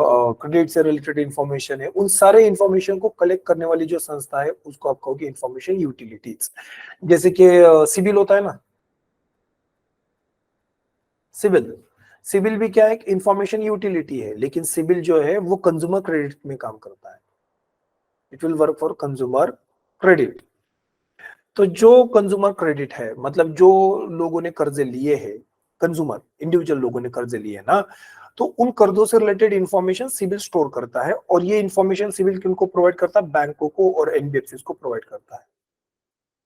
क्रेडिट से रिलेटेड इंफॉर्मेशन है, उन सारे इंफॉर्मेशन को कलेक्ट करने वाली जो संस्था है उसको आप कहोगे इंफॉर्मेशन यूटिलिटीज. जैसे कि सिविल होता है ना, सिविल भी क्या है? इंफॉर्मेशन यूटिलिटी है, लेकिन सिविल जो है वो कंज्यूमर क्रेडिट में काम करता है. It will work for consumer credit. तो जो कंज्यूमर क्रेडिट है, मतलब जो लोगों ने कर्जे लिए हैं, कंज्यूमर इंडिविजुअल लोगों ने कर्जे लिए ना, तो उन कर्जों से रिलेटेड इंफॉर्मेशन सिविल स्टोर करता है. और ये इंफॉर्मेशन सिविल किनको प्रोवाइड करता है? बैंकों को और एनबीएफसी को प्रोवाइड करता है.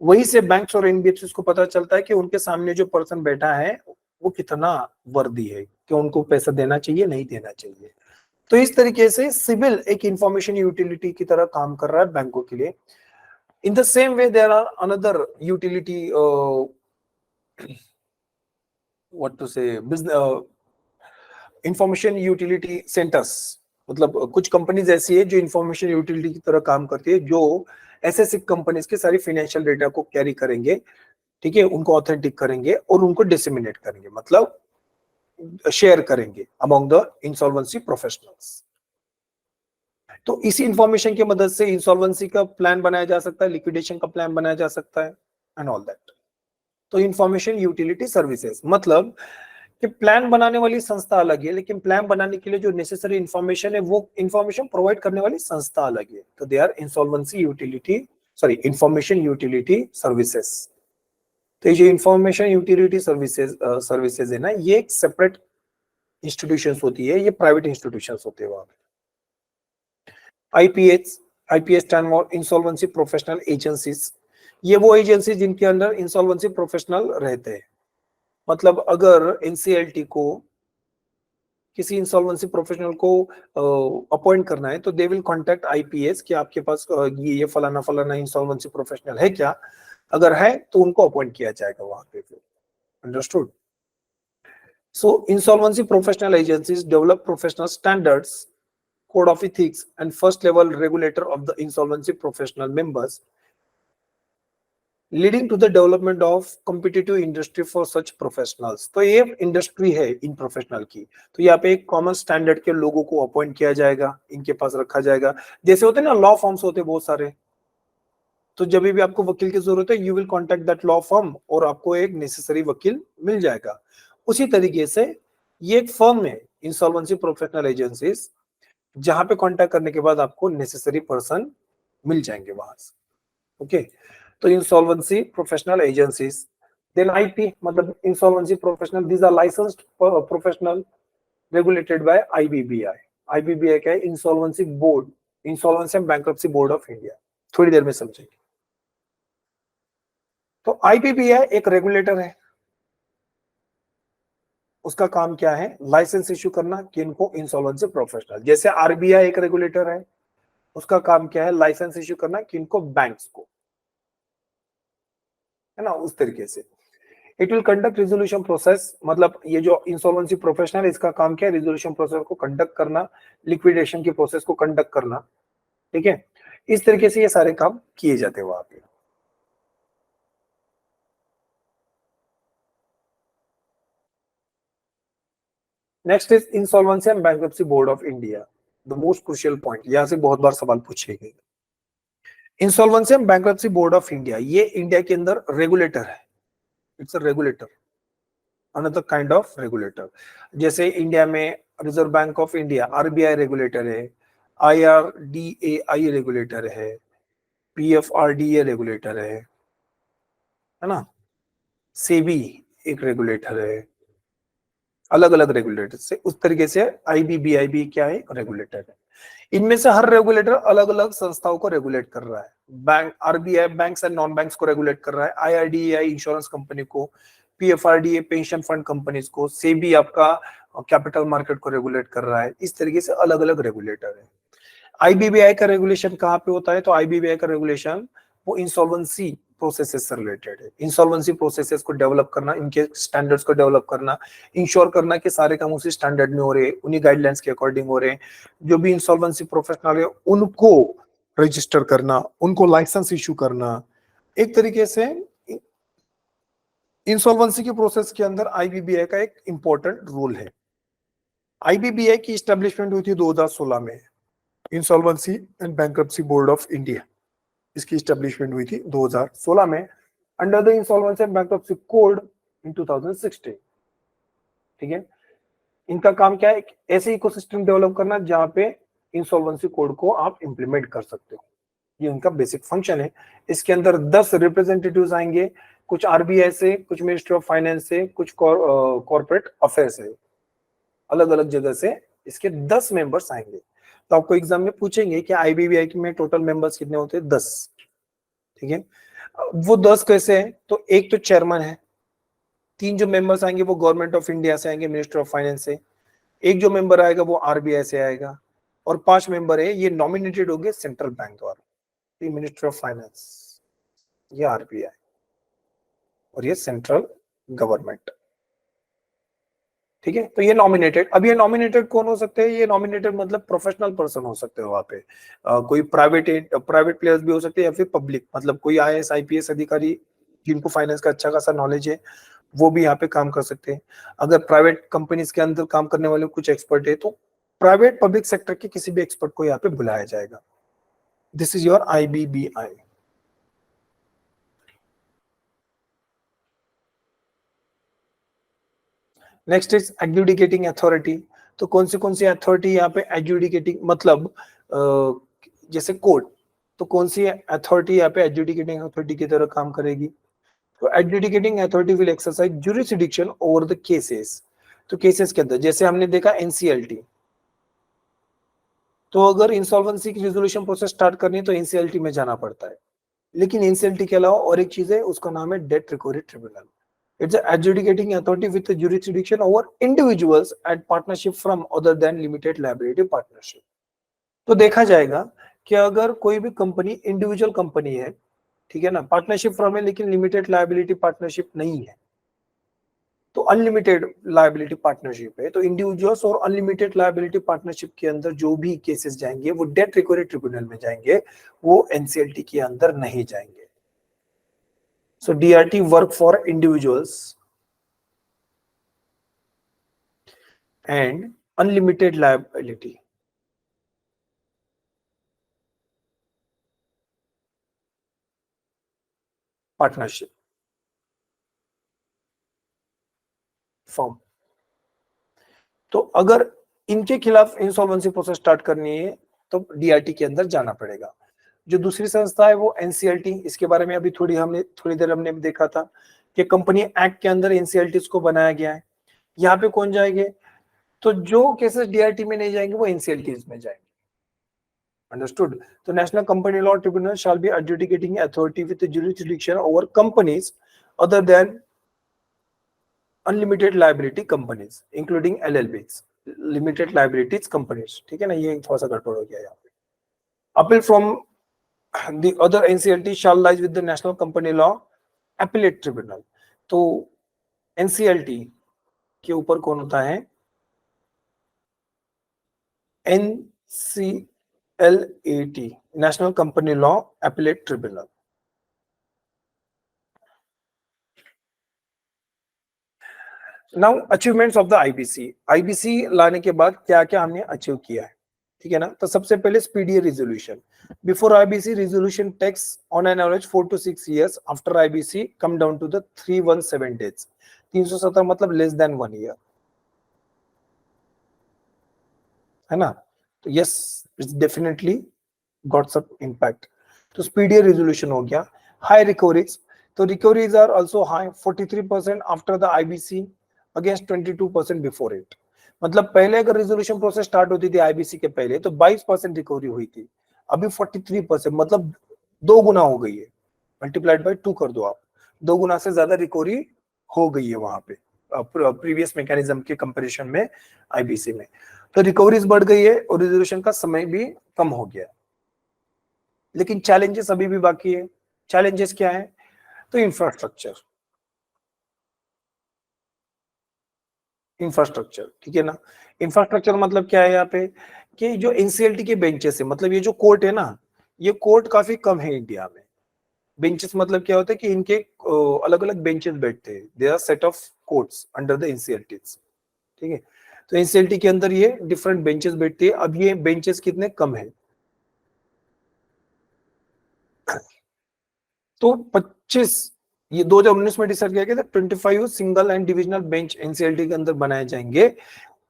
वहीं से बैंक्स और एनबीएफसी को पता चलता है कि उनके सामने जो पर्सन बैठा है वो कितना वर्दी है, कि उनको पैसा देना चाहिए, नहीं देना चाहिए. तो इस तरीके से सिविल एक इंफॉर्मेशन यूटिलिटी की तरह काम कर रहा है बैंकों के लिए. In the same way there are another utility, what to say, information utility centres. मतलब कुछ कंपनीज ऐसी है जो इंफॉर्मेशन यूटिलिटी की तरह काम करती है, जो ऐसे कंपनीज के सारी फाइनेंशियल डेटा को कैरी करेंगे, ठीक है, उनको ऑथेंटिक करेंगे और उनको डिसेमिनेट करेंगे, मतलब शेयर करेंगे अमंग द इंसॉल्वेंसी प्रोफेशनल्स. तो इसी इंफॉर्मेशन की मदद से इंसॉल्वेंसी का प्लान बनाया जा सकता है, लिक्विडेशन का प्लान बनाया जा सकता है एंड ऑल दैट. तो इंफॉर्मेशन यूटिलिटी सर्विसेज मतलब कि प्लान बनाने वाली संस्था अलग है, लेकिन प्लान बनाने के लिए जो नेसेसरी इंफॉर्मेशन है वो इंफॉर्मेशन प्रोवाइड करने वाली संस्था अलग है. तो they are information utility services. तो ये जो इंफॉर्मेशन यूटिलिटी सर्विसेज है ना, ये एक सेपरेट इंस्टीट्यूशंस होती है, ये प्राइवेट इंस्टीट्यूशंस होते हैं. वहां IPS stand for insolvency professional agencies. ये वो एजेंसी जिनके अंदर इंसॉल्वेंसी प्रोफेशनल रहते हैं. मतलब अगर एनसीएलटी को किसी इंसॉल्वेंसी प्रोफेशनल को अपॉइंट करना है तो दे विल कॉन्टेक्ट IPS कि आपके पास ये फलाना इंसॉल्वेंसी प्रोफेशनल है क्या? अगर है तो उनको अपॉइंट किया जाएगा वहां पे. Understood? So insolvency professional agencies develop professional standards, code of ethics and first level regulator of the insolvency professional members, leading to the development of competitive industry for such professionals. तो ये इंडस्ट्री है इन प्रोफेशनल की. तो यहाँ पे एक कॉमन स्टैंडर्ड के लोगों को अपॉइंट किया जाएगा, इनके पास रखा जाएगा. जैसे होते हैं ना लॉ फॉर्म्स होते हैं बहुत सारे, तो जब भी आपको वकील की जरूरत है you will contact that law firm और आपको एक नेसेसरी वकील मिल जाएगा. उसी तरीके से ये एक फर्म है इंसॉल्वेंसी प्रोफेशनल एजेंसीज, जहां पे कांटेक्ट करने के बाद आपको नेसेसरी पर्सन मिल जाएंगे वहां से. ओके, तो insolvency professional agencies. Then IP मतलब insolvency professional, these are licensed professional regulated by IBBI. IBBI क्या है? Insolvency board, insolvency and bankruptcy board of India. थोड़ी देर में समझेंगे. तो आईबीबीआई एक रेगुलेटर है, उसका काम क्या है? लाइसेंस इश्यू करना किनको? Insolvency professional. जैसे आरबीआई एक रेगुलेटर है, उसका काम क्या है? लाइसेंस इश्यू करना किनको? बैंक्स को, है ना. उस तरीके से it will conduct resolution process. मतलब ये जो इंसॉल्वेंसी प्रोफेशनल, इसका काम क्या है? रिजोल्यूशन प्रोसेस को कंडक्ट करना, लिक्विडेशन की प्रोसेस को कंडक्ट करना. ठीक है, इस तरीके से ये सारे काम किए जाते हैं वहां पे. Next is insolvency and bankruptcy board of India. The most crucial point, यहां से बहुत बार सवाल पूछे गए. Insolvency and bankruptcy board of India ये इंडिया के अंदर रेगुलेटर है. It's a regulator, another kind of regulator. जैसे इंडिया में reserve bank of India RBI regulator है, आईआरडीएआई रेगुलेटर है, पीएफआरडीए रेगुलेटर है ना, सेबी एक रेगुलेटर है, अलग अलग रेगुलेटर से उस तरीके से आईबीबीआई भी क्या है, रेगुलेटर है। इनमें से हर रेगुलेटर अलग अलग संस्थाओं को रेगुलेट कर रहा है। Bank RBI banks and non banks को रेगुलेट कर रहा है, आईआरडीएआई इंश्योरेंस कंपनी को, पीएफआरडीए पेंशन फंड कंपनीज को, सेबी आपका कैपिटल मार्केट को रेगुलेट कर रहा है। इस तरीके से अलग अलग रेगुलेटर है। आईबीबीआई का रेगुलेशन कहाँ पे होता है, तो आईबीबीआई का रेगुलेशन वो इंसॉल्वेंसी प्रोसेसेस से रिलेटेड है। इंसॉल्वेंसी प्रोसेसेस को डेवलप करना, इनके स्टैंडर्ड्स को डेवलप करना, इंश्योर करना कि सारे काम उसी स्टैंडर्ड में हो रहे, उन्हीं गाइडलाइंस के अकॉर्डिंग हो रहे। जो भी इंसॉल्वेंसी प्रोफेशनल है उनको रजिस्टर करना, उनको लाइसेंस इशू करना। एक तरीके से इंसॉल्वेंसी के प्रोसेस के अंदर आईबीबीआई का एक इंपॉर्टेंट रोल है। आईबीबीआई की एस्टेब्लिशमेंट हुई थी 2016 में, insolvency and bankruptcy board of India, इसकी एस्टेब्लिशमेंट हुई थी 2016 में under the insolvency and bankruptcy code in 2016। ठीक है, इनका काम क्या है, एक ऐसे इकोसिस्टम डेवलप करना जहां पे इंसॉल्वेंसी कोड को आप इंप्लीमेंट कर सकते हो। ये उनका बेसिक फंक्शन है। इसके अंदर 10 रिप्रेजेंटेटिव्स आएंगे, कुछ आरबीआई से, कुछ मिनिस्ट्री ऑफ फाइनेंस से, कुछ कॉर्पोरेट अफेयर से, अलग अलग जगह से इसके 10 मेंबर्स आएंगे। तो आपको एग्जाम में पूछेंगे कि आईबीबीआई में टोटल मेंबर्स कितने होते हैं, 10। ठीक है, वो 10 कैसे है, तो एक तो चेयरमैन है, 3 जो मेंबर्स आएंगे वो गवर्नमेंट ऑफ इंडिया से आएंगे, मिनिस्टर ऑफ फाइनेंस से, एक जो मेंबर आएगा वो आरबीआई से आएगा, और 5 मेंबर है ये नॉमिनेटेड होंगे सेंट्रल बैंक द्वारा, ये मिनिस्टर ऑफ फाइनेंस, ये आरबीआई, और ये सेंट्रल गवर्नमेंट। ठीक है, तो ये नॉमिनेटेड। अब ये नॉमिनेटेड कौन हो सकते हैं, ये नॉमिनेटेड मतलब प्रोफेशनल पर्सन हो सकते हैं वहां पे, कोई प्राइवेट प्लेयर्स भी हो सकते हैं, या फिर पब्लिक, मतलब कोई आईएएस आईपीएस अधिकारी जिनको फाइनेंस का अच्छा खासा नॉलेज है वो भी यहाँ पे काम कर सकते हैं। अगर प्राइवेट कंपनीज के अंदर काम करने वाले कुछ एक्सपर्ट है तो प्राइवेट पब्लिक सेक्टर के किसी भी एक्सपर्ट को यहाँ पे बुलाया जाएगा। This is your IBBI. Next is adjudicating authority. तो कौन सी अथॉरिटी यहाँ पे एडजुडिकेटिंग, मतलब जैसे कोर्ट, तो कौन सी अथॉरिटी यहाँ पे एडजुडिकेटिंग अथॉरिटी की तरह काम करेगी, तो adjudicating authority will exercise jurisdiction over the cases. तो केसेस के अंदर जैसे हमने देखा एनसीएलटी, तो अगर इंसॉल्वेंसी की रिजोल्यूशन प्रोसेस स्टार्ट करनी है तो एनसीएलटी में जाना पड़ता है। लेकिन एनसीएलटी के अलावा और एक चीज है, उसका नाम है date recovery tribunal. It's an adjudicating authority with the jurisdiction over individuals and partnership from other than limited liability partnership. तो देखा जाएगा कि अगर कोई भी कंपनी इंडिविजुअल कंपनी है, ठीक है ना, पार्टनरशिप फ्रॉम है लेकिन लिमिटेड लायबिलिटी पार्टनरशिप नहीं है, तो अनलिमिटेड लायबिलिटी पार्टनरशिप है, तो इंडिविजुअल्स और अनलिमिटेड लायबिलिटी पार्टनरशिप के अंदर जो भी केसेस जाएंगे वो डेट रिकवरी ट्रिब्यूनल में जाएंगे, वो एनसीएलटी के अंदर नहीं जाएंगे। So DRT work for individuals and unlimited liability partnership firm। तो अगर इनके खिलाफ इंसॉल्वेंसी प्रोसेस स्टार्ट करनी है तो डीआरटी के अंदर जाना पड़ेगा। जो दूसरी संस्था है वो एनसीएलटी, इसके बारे में अभी थोड़ी देर हमने देखा था कि कंपनी एक्ट के अंदर एनसीएलटी को बनाया गया है। यहाँ पे कौन जाएंगे, तो जो केसेस डीआरटी में नहीं जाएंगे वो एनसीएलटी में जाएंगे। Understood? The National Company Law Tribunal shall be adjudicating authority with the jurisdiction over companies other than unlimited liability companies, including LLBs, limited liabilities companies। ठीक है ना, ये थोड़ा सा गड़बड़ हो गया यहाँ पे। Appeal from the other NCLT shall lies with the National Company Law Appellate Tribunal। तो NCLT के ऊपर कौन होता है, NCLAT, National Company Law Appellate Tribunal। Now achievements of the IBC. IBC लाने के बाद क्या क्या हमने अचीव किया है, ठीक है ना। तो सबसे पहले speedy resolution, before IBC resolution takes on an average 4 to 6 years, after IBC come down to the 317 days। 317 मतलब लेस देन 1 year, है ना। तो yes, it's definitely got some impact. तो स्पीडी रिजोल्यूशन हो गया। हाई रिकवरीज, तो recoveries are also high, 43% after the IBC against 22% before it. मतलब पहले अगर रिजोल्यूशन प्रोसेस स्टार्ट होती थी आईबीसी के पहले तो 22% रिकवरी हुई थी, अभी 43%, मतलब 2 गुना हो गई है। मल्टीप्लाइड बाय 2 कर दो आप, 2 गुना से ज्यादा रिकवरी हो गई है वहां पे प्रीवियस मैकेनिज्म के कंपैरिजन में आईबीसी में। तो रिकवरीज बढ़ गई है और रिजोल्यूशन का समय भी कम हो गया। लेकिन चैलेंजेस अभी भी बाकी है। चैलेंजेस क्या है? तो इंफ्रास्ट्रक्चर, इंफ्रास्ट्रक्चर, ठीक है ना। इंफ्रास्ट्रक्चर मतलब क्या है यहाँ पे कि जो एनसीएलटी के बेंचेस है, मतलब ये जो कोर्ट है ना, ये कोर्ट काफी कम है इंडिया में। बेंचेस मतलब क्या होता है कि इनके अलग अलग बेंचेस बैठते हैं, there are set of courts under the NCLTs, ठीक है। तो एनसीएलटी के अंदर ये डिफरेंट बेंचेस बैठती है। अब ये बेंचेस कितने कम है, तो 25, ये 2019 में डिसाइड किया गया था 25 single and divisional bench NCLT के अंदर बनाए जाएंगे।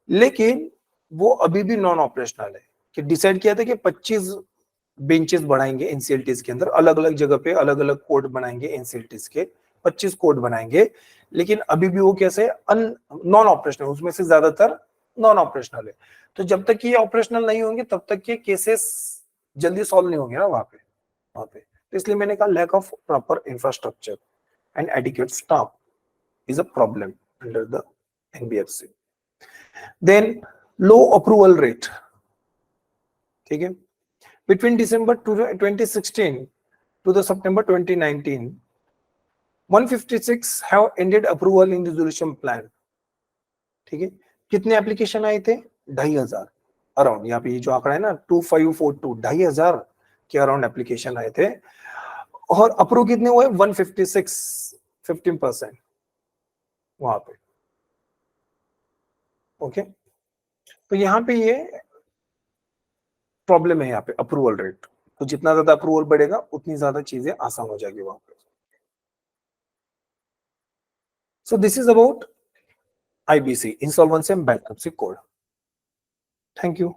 लेकिन वो अभी भी नॉन ऑपरेशनल है। कि डिसाइड किया था कि 25 बेंचेस बढ़ाएंगे एनसीएलटीज के अंदर, अलग अलग जगह पे अलग अलग कोर्ट बनाएंगे एनसीएलटीज के, 25 कोर्ट बनाएंगे। लेकिन अभी भी वो कैसे नॉन ऑपरेशनल, उसमें से ज्यादातर नॉन ऑपरेशनल है। तो जब तक ये ऑपरेशनल नहीं होंगे तब तक ये केसेस जल्दी सॉल्व नहीं होंगे ना वहां पे। तो इसलिए मैंने कहा lack of proper infrastructure and adequate staff is a problem under the NBFC. Then low approval rate, ठीक है। Between December 2016 to the September 2019, 156 have ended approval in resolution plan, ठीक है। कितने एप्लीकेशन आए थे? 2500 अराउंड, यहाँ पे ये जो आंकड़ा है ना 2542, 2500 के अराउंड एप्लीकेशन आए थे। और अप्रूव कितने हुए? 156, 15% वहां पे, ओके। तो यहाँ पे ये प्रॉब्लम है, यहाँ पे अप्रूवल रेट। तो जितना ज्यादा अप्रूवल बढ़ेगा उतनी ज्यादा चीजें आसान हो जाएगी वहां पे। सो this is about IBC, insolvency and bankruptcy code. Thank you.